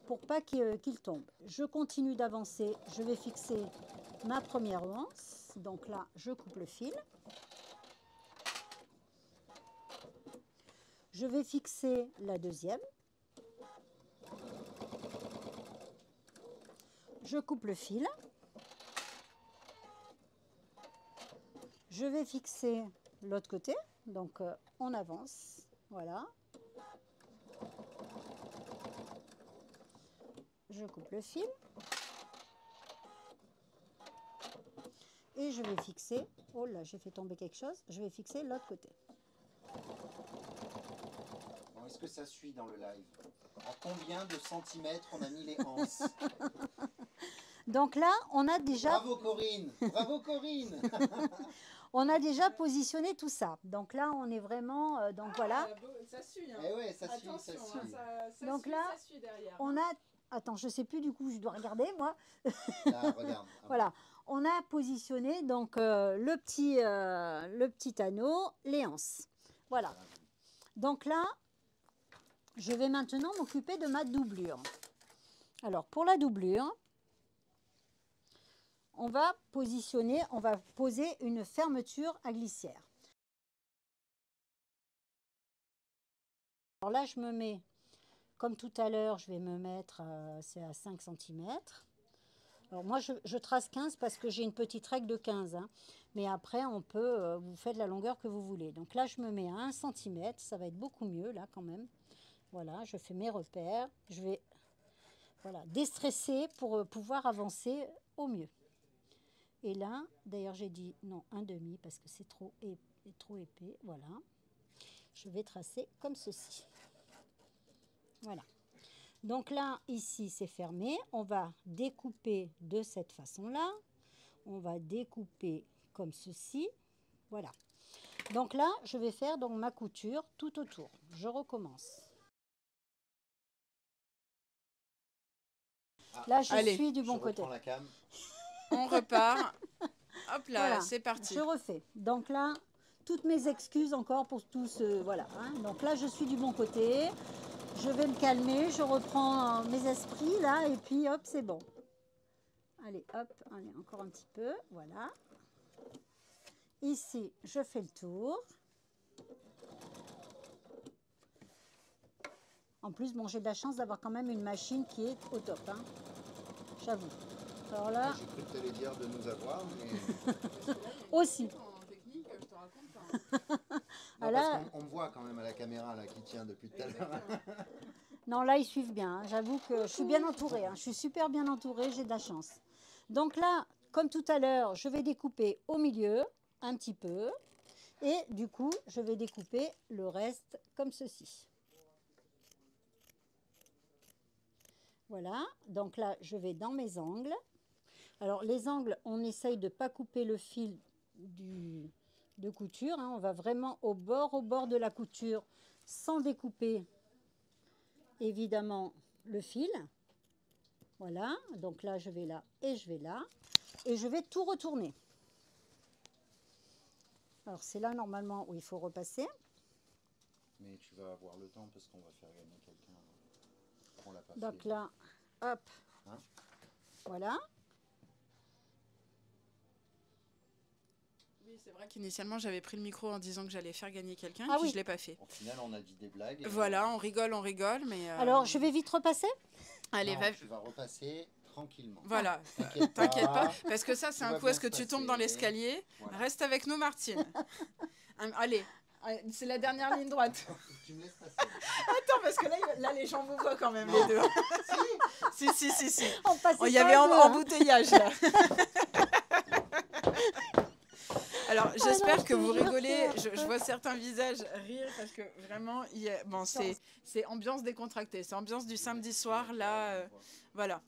pour pas qu'il tombe. Je continue d'avancer, je vais fixer ma première anse. Donc là, je coupe le fil. Je vais fixer la deuxième. Je coupe le fil. Je vais fixer l'autre côté. Donc, on avance. Voilà. Je coupe le fil. Et je vais fixer... Oh là, j'ai fait tomber quelque chose. Je vais fixer l'autre côté. Bon, est-ce que ça suit dans le live? À combien de centimètres on a mis les anses? Donc là, on a déjà... Bravo Corinne! Bravo Corinne! On a déjà positionné tout ça. Donc là, on est vraiment... donc voilà. Ça suit. Hein. Eh ouais, ça suit, Attention, ça suit. Ça Donc suit, là, ça suit derrière. On a... Attends, je ne sais plus du coup, je dois regarder moi. Là, regarde. Voilà. On a positionné donc le petit anneau, les anses. Voilà. Donc là, je vais maintenant m'occuper de ma doublure. Alors, pour la doublure, on va poser une fermeture à glissière. Alors là, je me mets, comme tout à l'heure, je vais me mettre, c'est à 5 cm. Alors moi, je trace 15 parce que j'ai une petite règle de 15. Hein. Mais après, on peut, vous faites la longueur que vous voulez. Donc là, je me mets à 1 cm. Ça va être beaucoup mieux, là, quand même. Voilà, je fais mes repères. Je vais déstresser pour pouvoir avancer au mieux. Et là, d'ailleurs, j'ai dit non, 1,5 parce que c'est trop épais. Voilà. Je vais tracer comme ceci. Voilà. Donc là, ici, c'est fermé. On va découper de cette façon-là. On va découper comme ceci. Voilà. Donc là, je vais faire donc ma couture tout autour. Je recommence. Là, je suis du bon côté. La cam. On repart. Hop là, Voilà, c'est parti. je refais. Donc là, toutes mes excuses encore pour tout ce... Voilà. Hein. Donc là, je suis du bon côté. Je vais me calmer, je reprends mes esprits là et puis hop, c'est bon. Allez, hop, allez, encore un petit peu, voilà. Ici, je fais le tour. En plus, bon, j'ai de la chance d'avoir quand même une machine qui est au top, hein. J'avoue. Alors là... J'ai cru que tu allais dire de nous avoir, mais... Aussi. Non, parce qu'on me voit quand même à la caméra là, qui tient depuis tout à l'heure. Non, là, ils suivent bien. Hein. J'avoue que je suis bien entourée. Hein. Je suis super bien entourée, j'ai de la chance. Donc là, comme tout à l'heure, je vais découper au milieu, un petit peu. Et du coup, je vais découper le reste comme ceci. Voilà. Donc là, je vais dans mes angles. Alors, les angles, on essaye de ne pas couper le fil de couture. Hein. On va vraiment au bord de la couture sans découper évidemment le fil. Voilà, donc là je vais là et je vais là et je vais tout retourner. Alors c'est là normalement où il faut repasser. Mais tu vas avoir le temps parce qu'on va faire gagner quelqu'un. On l'a pas Donc fait. là, hop, Hein? Voilà. Oui, c'est vrai qu'initialement j'avais pris le micro en disant que j'allais faire gagner quelqu'un, Ah puis oui. je l'ai pas fait. Au final, on a dit des blagues. Voilà, on rigole, mais... Alors je vais vite repasser. Allez, Non, va... tu vas repasser tranquillement. Voilà, T'inquiète t'inquiète pas, parce que ça c'est Tout un va coup à bien ce que se tu tombes dans passer. l'escalier. Voilà. Reste avec nous, Martine. Allez, c'est la dernière ligne droite. Tu me laisses passer. Attends, parce que là les gens vous voient quand même, les deux. Si. On passait Il y pas avait à deux, hein. embouteillage là. Alors, j'espère non, je que te vous jure rigolez. que- Je vois certains visages rire parce que vraiment, bon, c'est ambiance décontractée. C'est ambiance du samedi soir là. Voilà.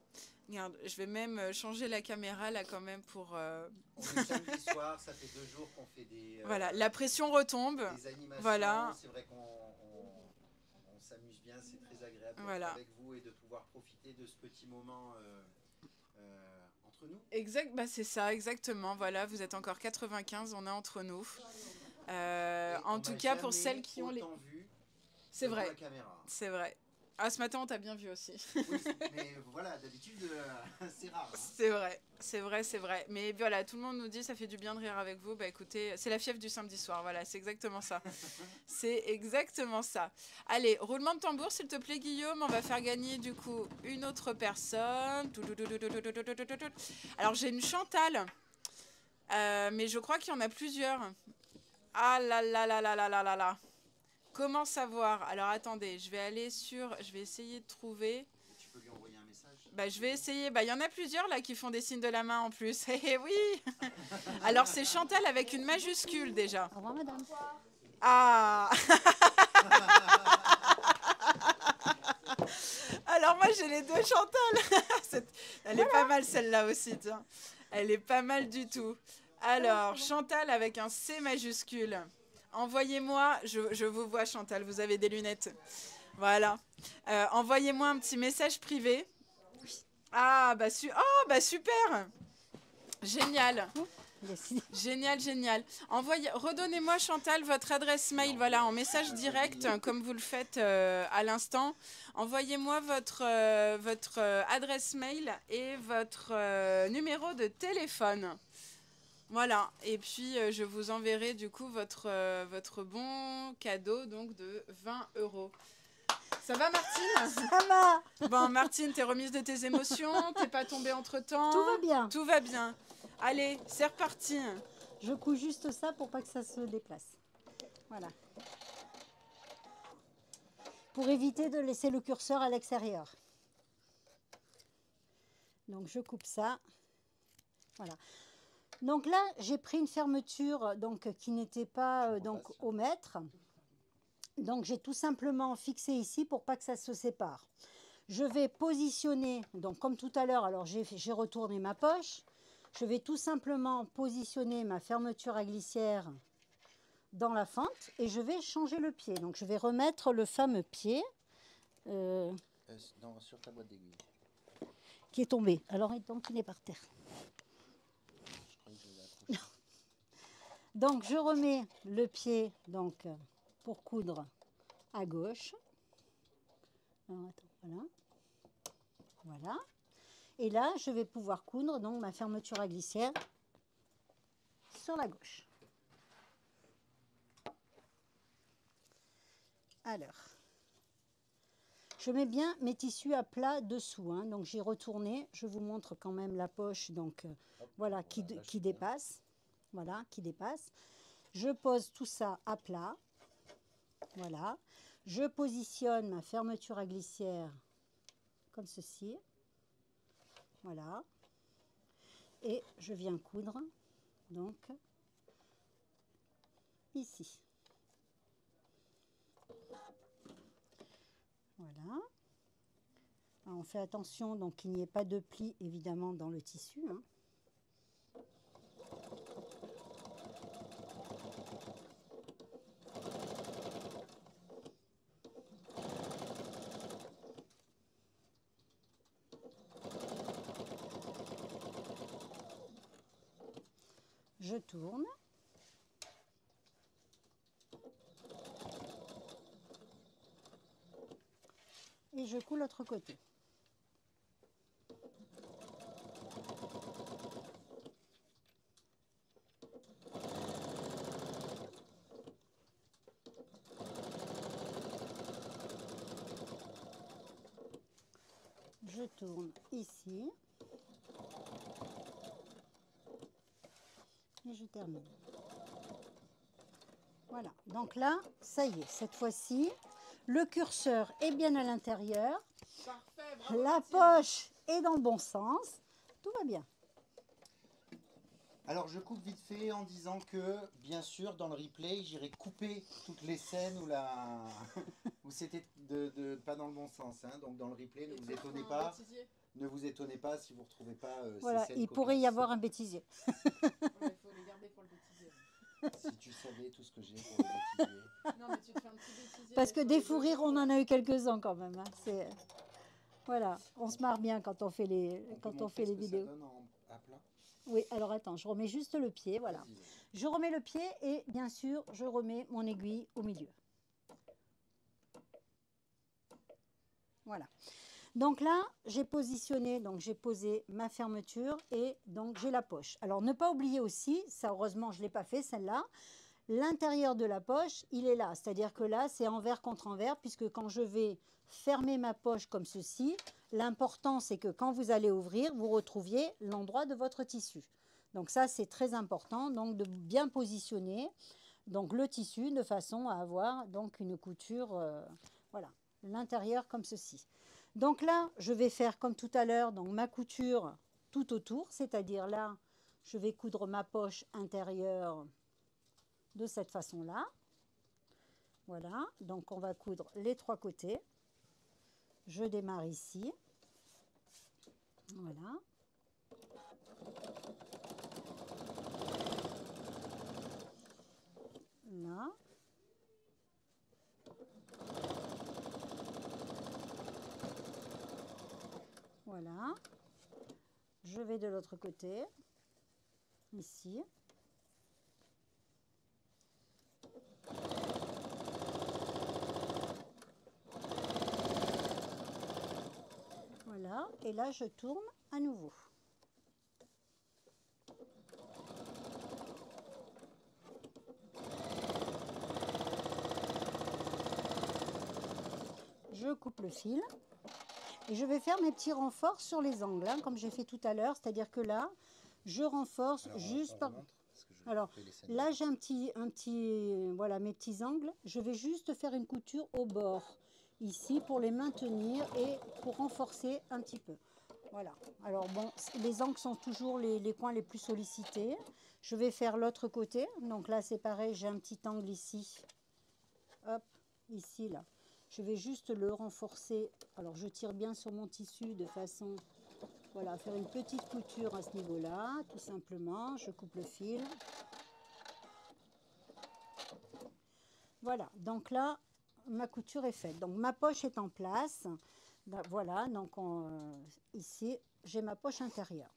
Regarde, je vais même changer la caméra là quand même pour. On est samedi soir, ça fait 2 jours qu'on fait des. Voilà, la pression retombe. Des animations. Voilà. C'est vrai qu'on s'amuse bien, c'est très agréable d'être Voilà. avec vous et de pouvoir profiter de ce petit moment entre nous. Exact, bah c'est ça, exactement. Voilà, vous êtes encore 95, on est entre nous. En tout cas, pour celles qui ont les. C'est vrai. C'est vrai. Ah, ce matin, on t'a bien vu aussi. Oui, mais voilà, d'habitude, c'est rare. Hein. C'est vrai, c'est vrai, c'est vrai. Mais voilà, tout le monde nous dit ça fait du bien de rire avec vous. Bah écoutez, c'est la fièvre du samedi soir. Voilà, c'est exactement ça. C'est exactement ça. Allez, roulement de tambour, s'il te plaît, Guillaume. On va faire gagner du coup une autre personne. Alors j'ai une Chantal, mais je crois qu'il y en a plusieurs. Ah là là là là là là là là. Comment savoir? Alors attendez, je vais essayer de trouver. Tu peux lui envoyer un message. Bah, je vais essayer. Bah, il y en a plusieurs là qui font des signes de la main en plus. Eh oui. Alors c'est Chantal avec une majuscule déjà. Au revoir, madame. Ah. Alors moi j'ai les deux Chantal. Elle est pas mal celle-là aussi, tiens. Elle est pas mal du tout. Alors Chantal avec un C majuscule. Envoyez-moi, je vous vois Chantal, vous avez des lunettes. Voilà. Envoyez-moi un petit message privé. Ah bah, bah super. Génial. Génial, génial. Redonnez-moi Chantal votre adresse mail, voilà, en message direct, comme vous le faites à l'instant. Envoyez-moi votre adresse mail et votre numéro de téléphone. Voilà, et puis je vous enverrai du coup votre bon cadeau donc de 20 €. Ça va Martine? Ça va. Bon Martine, t'es remise de tes émotions, t'es pas tombée entre-temps? Tout va bien. Tout va bien. Allez, c'est reparti. Je couds juste ça pour pas que ça se déplace. Voilà. Pour éviter de laisser le curseur à l'extérieur. Donc je coupe ça. Voilà. Donc là, j'ai pris une fermeture donc, qui n'était pas donc, au mètre. Donc j'ai tout simplement fixé ici pour pas que ça se sépare. Je vais positionner, donc comme tout à l'heure, alors j'ai retourné ma poche. Je vais tout simplement positionner ma fermeture à glissière dans la fente et je vais changer le pied. Donc je vais remettre le fameux pied Sur ta boîte d'aiguille. Qui est tombé. Alors donc il est par terre. Donc je remets le pied donc, pour coudre à gauche. Alors, attends, voilà. Voilà. Et là, je vais pouvoir coudre donc, ma fermeture à glissière sur la gauche. Alors, je mets bien mes tissus à plat dessous. Hein, donc j'ai retourné. Je vous montre quand même la poche donc, voilà, qui dépasse. Voilà, qui dépasse. Je pose tout ça à plat. Voilà. Je positionne ma fermeture à glissière comme ceci. Voilà. Et je viens coudre, donc, ici. Voilà. Alors, on fait attention donc qu'il n'y ait pas de pli, évidemment, dans le tissu. Hein. Je tourne. Et je couds l'autre côté. Je tourne ici. Et je termine. Voilà, donc là, ça y est, cette fois-ci, le curseur est bien à l'intérieur. Parfait, bravo, La Martine. poche est dans le bon sens. Tout va bien. Alors je coupe vite fait en disant que, bien sûr, dans le replay, j'irai couper toutes les scènes où c'était pas dans le bon sens. Hein. Donc dans le replay, ne vous étonnez pas. Ne vous étonnez pas si vous ne retrouvez pas Voilà, ces scènes il pourrait y avoir un bêtisier. Il faut les garder pour le bêtisier. Si tu savais tout ce que j'ai pour le bêtisier. Non, mais tu te fais un petit bêtisier. Parce que des fous rires, on en a eu quelques-uns quand même. Hein. Voilà, on se marre bien quand on fait les, vidéos. Ça donne à plat. Oui, alors attends, je remets juste le pied, voilà. Je remets le pied et bien sûr, je remets mon aiguille au milieu. Voilà. Donc là, j'ai positionné, donc j'ai posé ma fermeture et donc j'ai la poche. Alors ne pas oublier aussi, ça heureusement je ne l'ai pas fait celle-là, l'intérieur de la poche, il est là. C'est-à-dire que là, c'est envers contre envers, puisque quand je vais fermer ma poche comme ceci, l'important c'est que quand vous allez ouvrir, vous retrouviez l'endroit de votre tissu. Donc ça, c'est très important, donc de bien positionner donc le tissu de façon à avoir donc une couture, voilà, l'intérieur comme ceci. Donc là, je vais faire comme tout à l'heure, donc ma couture tout autour, c'est-à-dire là, je vais coudre ma poche intérieure de cette façon-là. Voilà, donc on va coudre les 3 côtés. Je démarre ici. Voilà. Là. Voilà. Je vais de l'autre côté. Ici. Voilà, et là je tourne à nouveau. Je coupe le fil et je vais faire mes petits renforts sur les angles, hein, comme j'ai fait tout à l'heure, c'est-à-dire que là, je renforce juste par... Alors là, j'ai voilà, mes petits angles. Je vais juste faire une couture au bord, ici, pour les maintenir et pour renforcer un petit peu. Voilà. Alors bon, les angles sont toujours les coins les plus sollicités. Je vais faire l'autre côté. Donc là, c'est pareil, j'ai un petit angle ici. Hop, ici, là. Je vais juste le renforcer. Alors, je tire bien sur mon tissu de façon... Voilà, faire une petite couture à ce niveau-là, tout simplement. Je coupe le fil. Voilà, donc là, ma couture est faite. Donc, ma poche est en place. Voilà, donc ici, j'ai ma poche intérieure.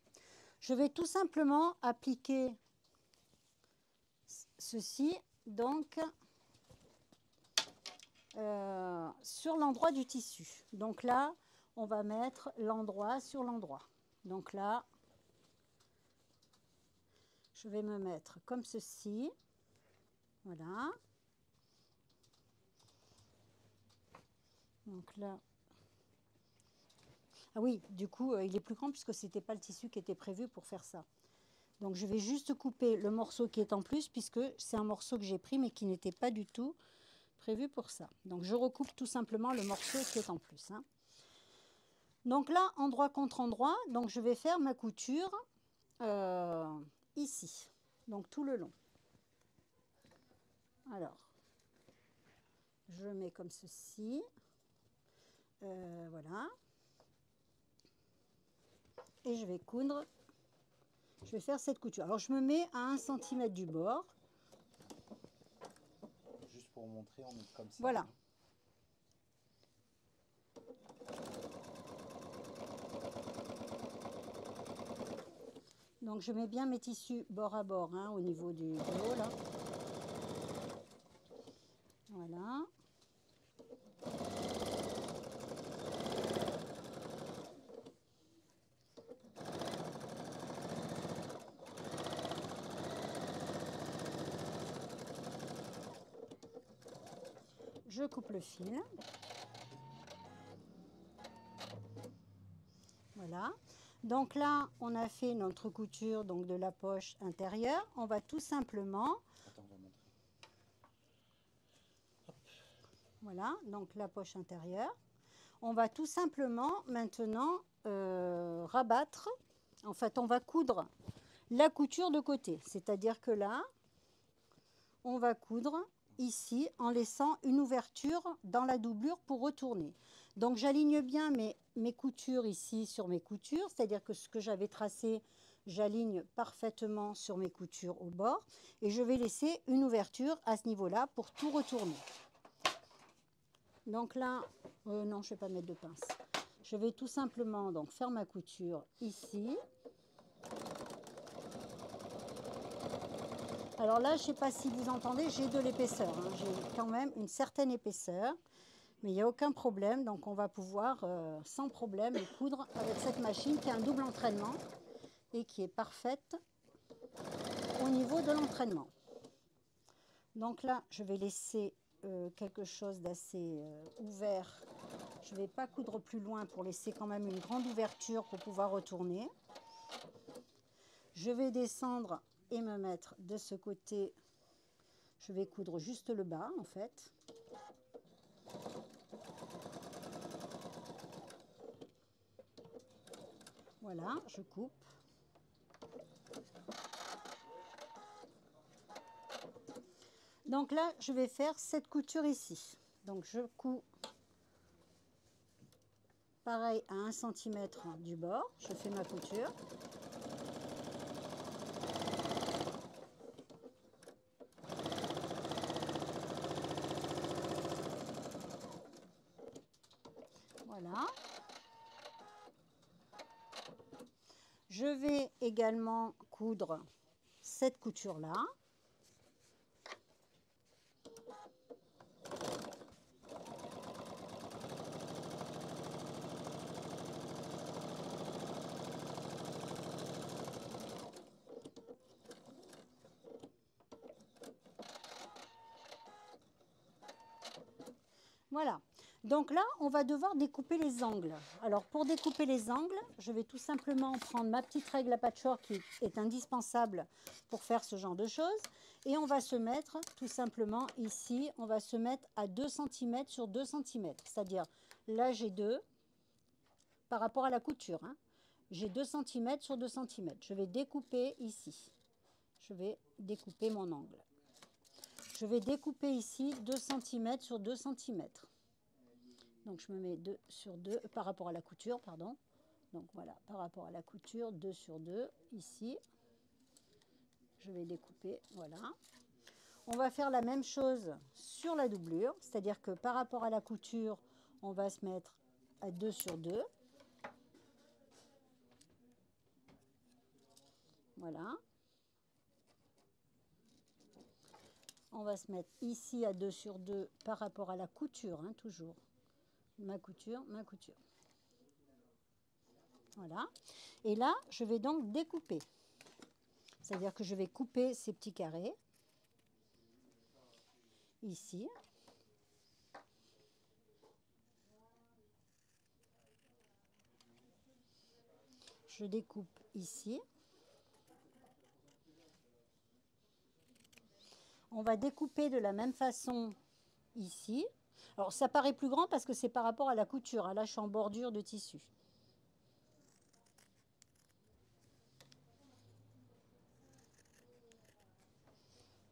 Je vais tout simplement appliquer ceci, donc, sur l'endroit du tissu. Donc là, on va mettre l'endroit sur l'endroit. Donc là, je vais me mettre comme ceci. Voilà. Donc là. Ah oui, du coup, il est plus grand puisque ce n'était pas le tissu qui était prévu pour faire ça. Donc je vais juste couper le morceau qui est en plus puisque c'est un morceau que j'ai pris mais qui n'était pas du tout prévu pour ça. Donc je recoupe tout simplement le morceau qui est en plus, hein. Donc là, endroit contre endroit, donc je vais faire ma couture ici, donc tout le long. Alors, je mets comme ceci, voilà, et je vais coudre, je vais faire cette couture. Alors je me mets à 1 cm du bord. Juste pour montrer, on met comme ça. Voilà. Donc je mets bien mes tissus bord à bord, hein, au niveau du haut là. Voilà. Je coupe le fil. Voilà. Donc là, on a fait notre couture donc de la poche intérieure. On va tout simplement... Attends, on va montrer. Voilà, donc la poche intérieure. On va tout simplement maintenant rabattre. En fait, on va coudre la couture de côté. C'est-à-dire que là, on va coudre ici en laissant une ouverture dans la doublure pour retourner. Donc j'aligne bien mes coutures ici sur mes coutures, c'est-à-dire que ce que j'avais tracé, j'aligne parfaitement sur mes coutures au bord et je vais laisser une ouverture à ce niveau-là pour tout retourner. Donc là, non, je ne vais pas mettre de pince. Je vais tout simplement donc faire ma couture ici. Alors là, je ne sais pas si vous entendez, j'ai de l'épaisseur, hein. J'ai quand même une certaine épaisseur. Mais il n'y a aucun problème, donc on va pouvoir sans problème les coudre avec cette machine qui a un double entraînement et qui est parfaite au niveau de l'entraînement. Donc là, je vais laisser quelque chose d'assez ouvert. Je ne vais pas coudre plus loin pour laisser quand même une grande ouverture pour pouvoir retourner. Je vais descendre et me mettre de ce côté. Je vais coudre juste le bas en fait. Voilà, je coupe. Donc là, je vais faire cette couture ici. Donc je couds pareil à 1 cm du bord. Je fais ma couture. Voilà. Je vais également coudre cette couture-là. Voilà. Donc là, on va devoir découper les angles. Alors, pour découper les angles, je vais tout simplement prendre ma petite règle à patchwork qui est indispensable pour faire ce genre de choses. Et on va se mettre tout simplement ici, on va se mettre à 2 cm sur 2 cm. C'est-à-dire, là, j'ai 2 par rapport à la couture. Hein. J'ai 2 cm sur 2 cm. Je vais découper ici. Je vais découper mon angle. Je vais découper ici 2 cm sur 2 cm. Donc, je me mets 2 sur 2 par rapport à la couture, pardon. Donc, voilà, par rapport à la couture, 2 sur 2, ici. Je vais découper, voilà. On va faire la même chose sur la doublure, c'est-à-dire que par rapport à la couture, on va se mettre à 2 sur 2. Voilà. On va se mettre ici à 2 sur 2 par rapport à la couture, hein, toujours. Ma couture, ma couture. Voilà. Et là, je vais donc découper. C'est-à-dire que je vais couper ces petits carrés. Ici. Je découpe ici. On va découper de la même façon ici. Alors, ça paraît plus grand parce que c'est par rapport à la couture. Là, je suis en bordure de tissu.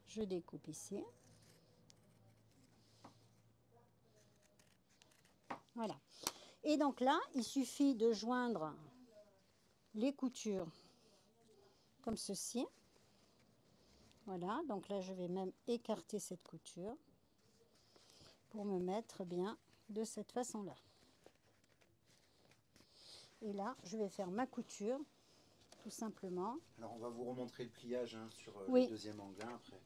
Je découpe ici. Voilà. Et donc là, il suffit de joindre les coutures comme ceci. Voilà. Donc là, je vais même écarter cette couture pour me mettre bien de cette façon-là. Et là, je vais faire ma couture, tout simplement. Alors, on va vous remontrer le pliage hein, sur oui. le deuxième angle hein, après.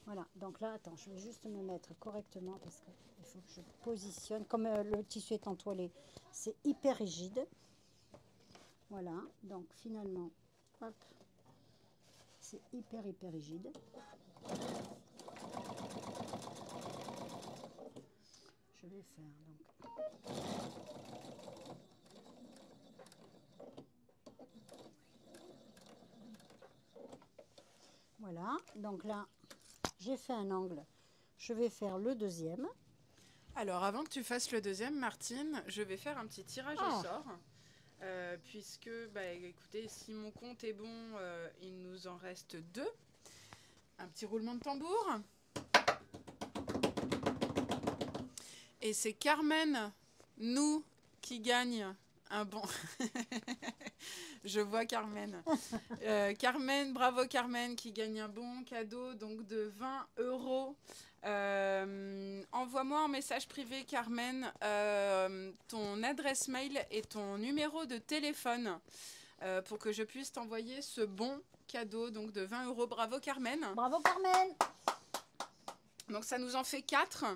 Voilà, donc là, attends, je vais juste me mettre correctement parce qu'il faut que je positionne. Comme le tissu est entoilé, c'est hyper rigide. Voilà, donc finalement, hop, c'est hyper rigide. Je vais faire donc. Voilà, donc là, j'ai fait un angle. Je vais faire le deuxième. Alors, avant que tu fasses le deuxième, Martine, je vais faire un petit tirage au sort. Puisque, écoutez, si mon compte est bon, il nous en reste 2. Un petit roulement de tambour. Et c'est Carmen, nous, qui gagne un bon... Je vois Carmen. Carmen, bravo Carmen, qui gagne un bon cadeau donc de 20 €. Envoie-moi en message privé, Carmen, ton adresse mail et ton numéro de téléphone pour que je puisse t'envoyer ce bon cadeau donc de 20 €. Bravo Carmen. Bravo Carmen. Donc ça nous en fait 4.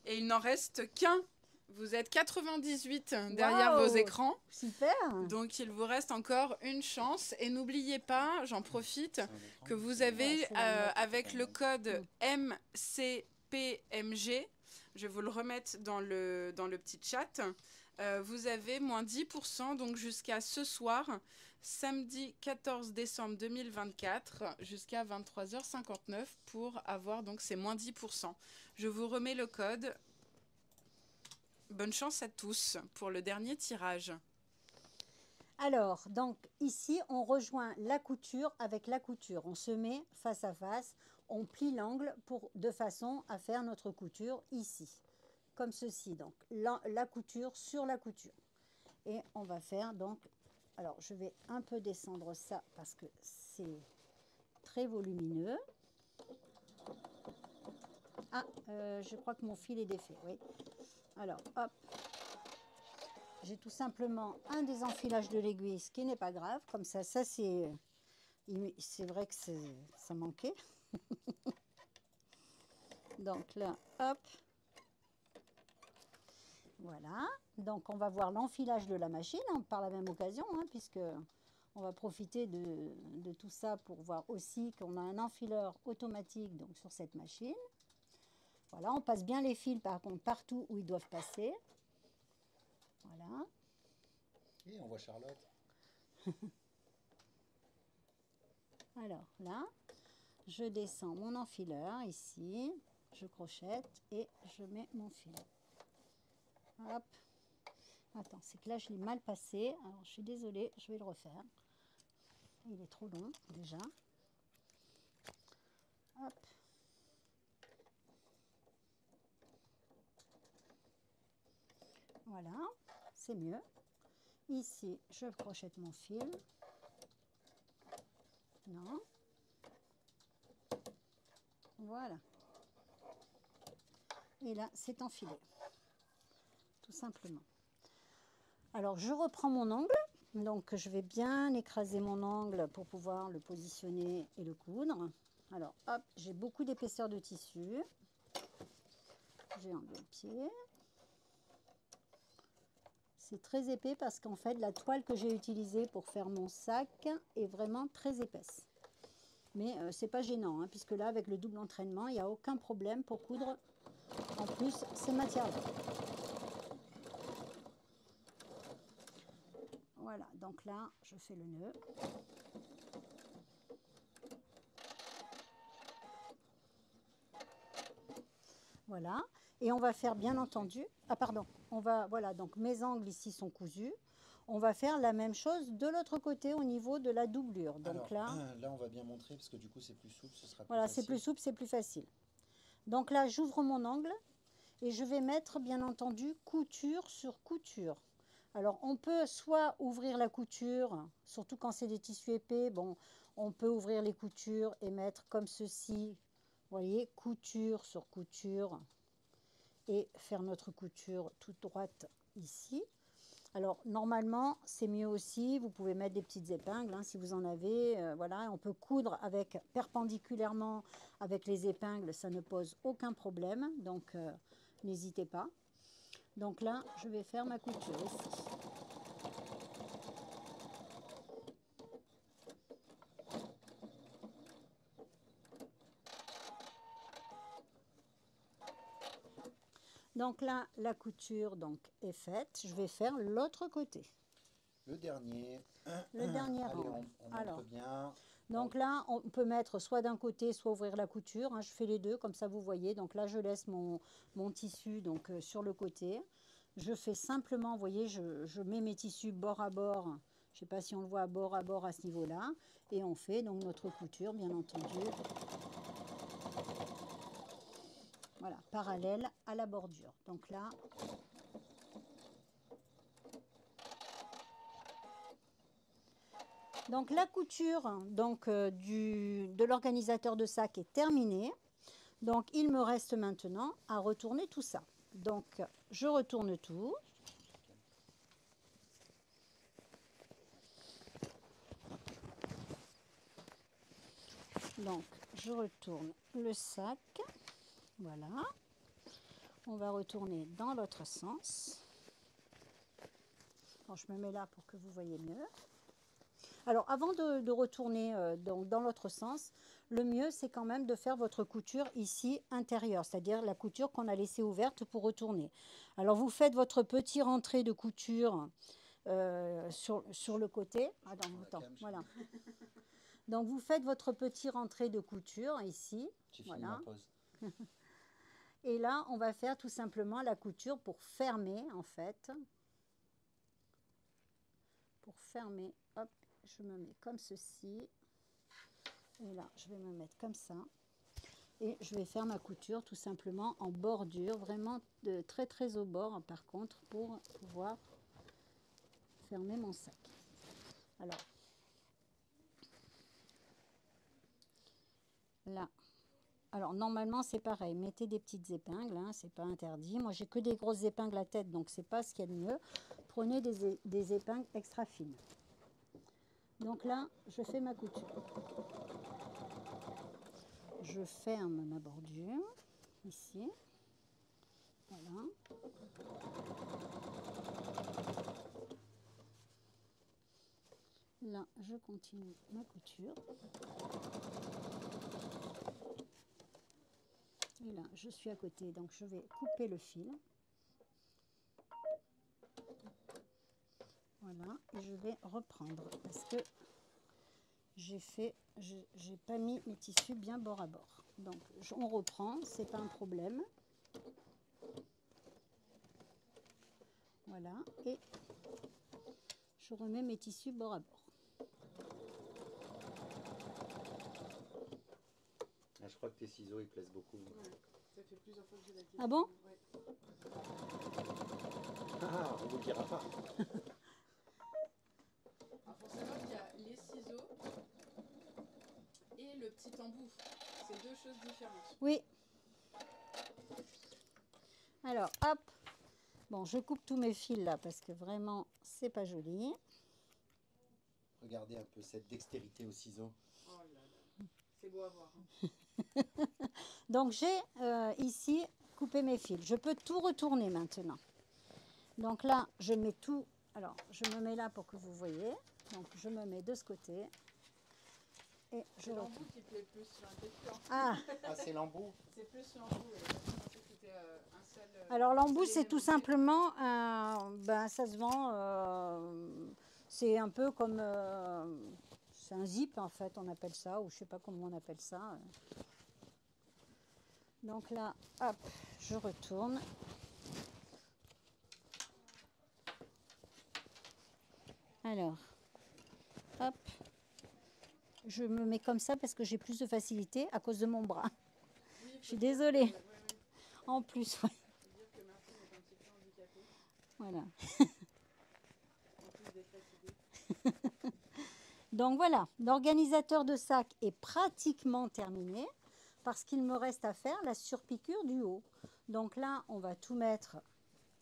Et il n'en reste qu'un. Vous êtes 98 derrière vos écrans. Super. Donc, il vous reste encore une chance. Et n'oubliez pas, j'en profite, que vous avez, avec le code MCPMG, je vais vous le remettre dans le petit chat, vous avez moins 10%, donc jusqu'à ce soir, samedi 14 décembre 2024, jusqu'à 23h59 pour avoir donc ces moins 10%. Je vous remets le code. Bonne chance à tous pour le dernier tirage. Alors, donc ici, on rejoint la couture avec la couture. On se met face à face, on plie l'angle de façon à faire notre couture ici, comme ceci. Donc, la couture sur la couture. Et on va faire donc, alors je vais un peu descendre ça parce que c'est très volumineux. Ah, je crois que mon fil est défait, oui. Alors, hop. J'ai tout simplement un désenfilage de l'aiguille, ce qui n'est pas grave. Comme ça c'est vrai que ça manquait. Donc là, hop. Voilà. Donc on va voir l'enfilage de la machine par la même occasion, hein, puisque on va profiter de tout ça pour voir aussi qu'on a un enfileur automatique donc, sur cette machine. Voilà, on passe bien les fils par contre partout où ils doivent passer. Voilà. Et on voit Charlotte. Alors là, je descends mon enfileur ici, je crochette et je mets mon fil. Hop. Attends, c'est que là je l'ai mal passé. Alors je suis désolée, je vais le refaire. Il est trop long déjà. Hop. Voilà, c'est mieux. Ici, je crochette mon fil. Non. Voilà. Et là, c'est enfilé. Tout simplement. Alors, je reprends mon angle. Donc, je vais bien écraser mon angle pour pouvoir le positionner et le coudre. Alors, hop, j'ai beaucoup d'épaisseur de tissu. J'ai enlevé le pied. C'est très épais parce qu'en fait, la toile que j'ai utilisée pour faire mon sac est vraiment très épaisse. Mais c'est pas gênant, hein, puisque là, avec le double entraînement, il n'y a aucun problème pour coudre. En plus, ces matières-là. Voilà, donc là, je fais le nœud. Voilà, et on va faire bien entendu, ah pardon, on va, voilà, donc mes angles ici sont cousus. On va faire la même chose de l'autre côté au niveau de la doublure. Donc alors, là, on va bien montrer parce que du coup, c'est plus souple, ce sera plus voilà, facile. c'est plus souple, c'est plus facile. Donc là, j'ouvre mon angle et je vais mettre, bien entendu, couture sur couture. Alors, on peut soit ouvrir la couture, surtout quand c'est des tissus épais, bon, on peut ouvrir les coutures et mettre comme ceci, vous voyez, couture sur couture et faire notre couture toute droite ici. Alors, normalement, c'est mieux aussi, vous pouvez mettre des petites épingles, hein, si vous en avez, voilà, on peut coudre avec perpendiculairement avec les épingles, ça ne pose aucun problème, donc n'hésitez pas. Donc là, je vais faire ma couture ici. Donc là, la couture donc, est faite. Je vais faire l'autre côté. Le dernier. Le dernier Allez, rang. on montre bien. Donc là, on peut mettre soit d'un côté, soit ouvrir la couture. Hein, je fais les deux, comme ça vous voyez. Donc là, je laisse mon tissu donc, sur le côté. Je fais simplement, vous voyez, je mets mes tissus bord à bord. Je ne sais pas si on le voit à bord à ce niveau-là. Et on fait donc notre couture, bien entendu. Voilà, parallèle à la bordure. Donc là, donc la couture donc, de l'organisateur de sac est terminée. Donc il me reste maintenant à retourner tout ça. Donc je retourne tout. Donc je retourne le sac. Voilà. On va retourner dans l'autre sens. Bon, je me mets là pour que vous voyez mieux. Alors, avant de retourner dans l'autre sens, le mieux, c'est quand même de faire votre couture ici intérieure, c'est-à-dire la couture qu'on a laissée ouverte pour retourner. Alors, vous faites votre petit rentrée de couture sur le côté. Attends, voilà. Donc, vous faites votre petit rentrée de couture ici. J'ai fini ma pause. Et là, on va faire tout simplement la couture pour fermer, en fait. Pour fermer, hop, je me mets comme ceci. Et là, je vais me mettre comme ça. Et je vais faire ma couture tout simplement en bordure, vraiment de très très au bord, par contre, pour pouvoir fermer mon sac. Alors, là. Alors, normalement, c'est pareil. Mettez des petites épingles, hein, c'est pas interdit. Moi, j'ai que des grosses épingles à tête, donc c'est pas ce qu'il y a de mieux. Prenez des épingles extra fines. Donc là, je fais ma couture. Je ferme ma bordure, ici. Voilà. Là, je continue ma couture. Et là, je suis à côté, donc je vais couper le fil. Voilà, et je vais reprendre parce que j'ai pas mis mes tissus bien bord à bord. Donc, on reprend, c'est pas un problème. Voilà, et je remets mes tissus bord à bord. Ah, je crois que tes ciseaux, ils plaisent beaucoup. Ouais, ça fait plusieurs fois que j'ai la question. Ah bon? Ouais. Ah, on ne vous le dira pas. Alors, faut savoir qu'il y a les ciseaux et le petit embout. C'est deux choses différentes. Oui. Alors, hop. Bon, je coupe tous mes fils là parce que vraiment, c'est pas joli. Regardez un peu cette dextérité au ciseau. Oh là là, c'est beau à voir. Hein. Donc, j'ai ici coupé mes fils. Je peux tout retourner maintenant. Donc là, je mets tout. Alors, je me mets là pour que vous voyez. Donc, je me mets de ce côté. Et je C'est l'embout qui plaît plus sur un tête. Ah, Ah, c'est l'embout. C'est plus l'embout. Je pensais que c'était un seul. alors l'embout, seul c'est tout élément. simplement, ben, ça se vend, c'est un peu comme, c'est un zip en fait, on appelle ça, ou je sais pas comment on appelle ça. Donc là, hop, je retourne. Alors, hop, je me mets comme ça parce que j'ai plus de facilité à cause de mon bras. Oui, Je suis désolée. ouais. En plus, ouais. Faut dire que Martine est un petit peu handicapée, Voilà. en plus d'être fatiguée. Donc voilà, l'organisateur de sac est pratiquement terminé parce qu'il me reste à faire la surpiqûre du haut. Donc là, on va tout mettre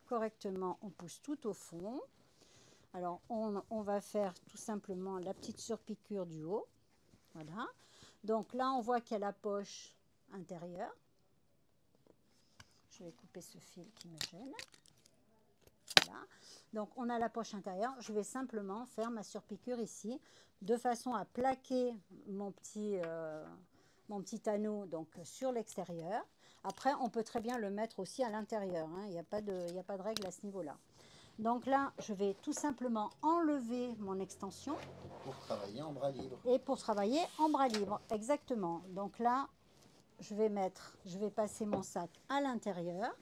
correctement, on pousse tout au fond. Alors, on va faire tout simplement la petite surpiqûre du haut. Voilà. Donc là, on voit qu'il y a la poche intérieure. Je vais couper ce fil qui me gêne. Voilà. Donc, on a la poche intérieure. Je vais simplement faire ma surpiqûre ici, de façon à plaquer mon petit anneau donc, sur l'extérieur. Après, on peut très bien le mettre aussi à l'intérieur. Hein. Il n'y a pas de règle à ce niveau-là. Donc là, je vais tout simplement enlever mon extension. Pour travailler en bras libre. Et pour travailler en bras libre, exactement. Donc là, je vais passer mon sac à l'intérieur.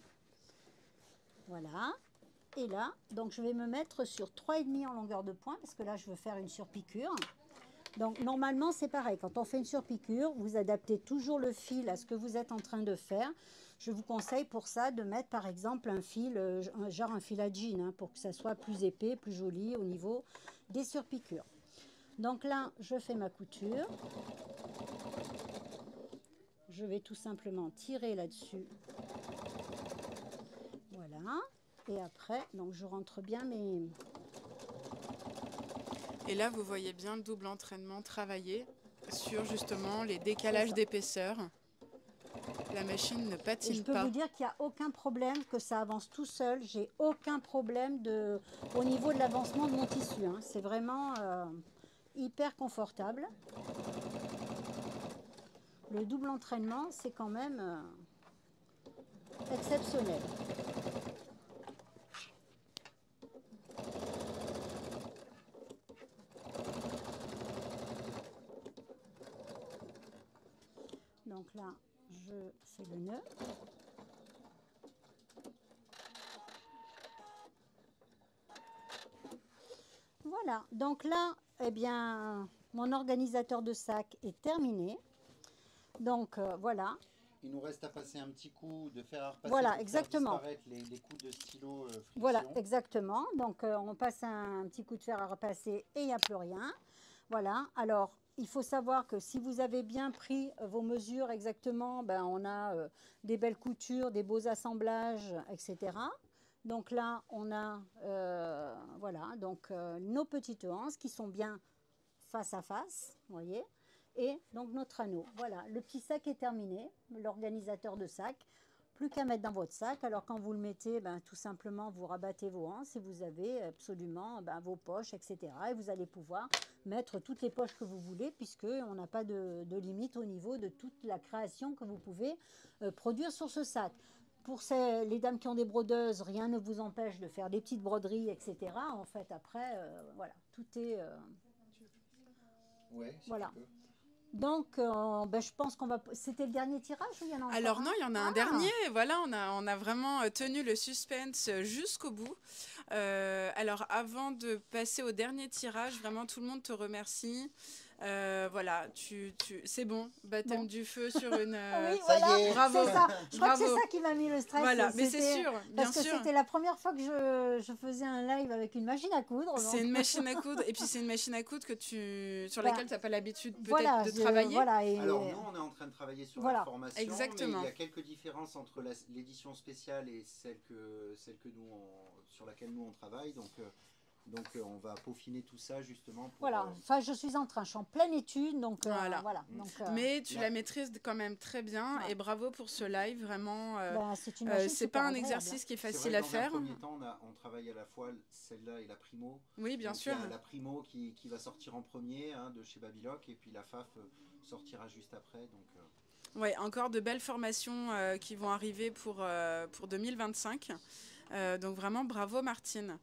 Voilà. Et là, donc je vais me mettre sur 3,5 en longueur de pointe parce que là, je veux faire une surpiqûre. Donc normalement, c'est pareil. Quand on fait une surpiqûre, vous adaptez toujours le fil à ce que vous êtes en train de faire. Je vous conseille pour ça de mettre par exemple un fil, genre un fil à jean, hein, pour que ça soit plus épais, plus joli au niveau des surpiqûres. Donc là, je fais ma couture. Je vais tout simplement tirer là-dessus. Voilà. Et après, donc je rentre bien mes... Et là, vous voyez bien le double entraînement travaillé sur justement les décalages d'épaisseur. La machine ne Et patine je peux pas. vous dire qu'il n'y a aucun problème, que ça avance tout seul. J'ai aucun problème au niveau de l'avancement de mon tissu, hein. C'est vraiment hyper confortable. Le double entraînement, c'est quand même exceptionnel. Donc là, je fais le nœud. Voilà, donc là, eh bien, mon organisateur de sac est terminé. Donc voilà. Il nous reste à passer un petit coup de fer à repasser Voilà, pour exactement. faire disparaître les coups de stylo friction. Voilà, exactement. Donc on passe un petit coup de fer à repasser et il n'y a plus rien. Voilà, alors il faut savoir que si vous avez bien pris vos mesures exactement, ben, on a des belles coutures, des beaux assemblages, etc. Donc là, on a voilà, donc, nos petites anses qui sont bien face à face, vous voyez, et donc notre anneau. Voilà, le petit sac est terminé, l'organisateur de sac. Plus qu'à mettre dans votre sac. Alors quand vous le mettez, ben, tout simplement vous rabattez vos anses et vous avez absolument vos poches, etc. Et vous allez pouvoir mettre toutes les poches que vous voulez, puisque on n'a pas de limite au niveau de toute la création que vous pouvez produire sur ce sac. Pour les dames qui ont des brodeuses, rien ne vous empêche de faire des petites broderies, etc. En fait, après, voilà, tout est... Ouais, si voilà. tu peux. Donc, ben, je pense qu'on va... C'était le dernier tirage ou il y en a encore Alors un? non, il y en a un dernier. Voilà, on a vraiment tenu le suspense jusqu'au bout. Alors avant de passer au dernier tirage, vraiment tout le monde te remercie. Voilà, c'est bon, baptême Bon. du feu sur une... Oui, Ça y voilà, est. Bravo. c'est ça. Je crois que c'est Bravo. ça qui m'a mis le stress. Voilà, mais c'est C'était- sûr, bien Parce que sûr. c'était la première fois que je faisais un live avec une machine à coudre. C'est donc- une machine à coudre, et puis c'est une machine à coudre sur Ben, laquelle tu n'as pas l'habitude peut-être voilà, de travailler. Voilà, et Alors nous, on est en train de travailler sur Voilà. la formation, Exactement. mais il y a quelques différences entre l'édition spéciale et celle sur laquelle nous on travaille. Donc on va peaufiner tout ça justement pour... voilà. Enfin, je suis je suis en pleine étude, donc Voilà. voilà. Donc, Mais tu là- la maîtrises quand même très bien, Ouais. et bravo pour ce live, vraiment. ben, c'est une machine C'est super pas un agréable. exercice qui est C'est facile vrai à que faire. Dans un premier temps, on travaille à la fois celle-là et la Primo. Oui, bien Donc, sûr. il y a la Primo qui va sortir en premier de chez Babylock, et puis la FAF sortira juste après. Donc, Ouais, encore de belles formations qui vont arriver pour 2025. Donc vraiment, bravo Martine.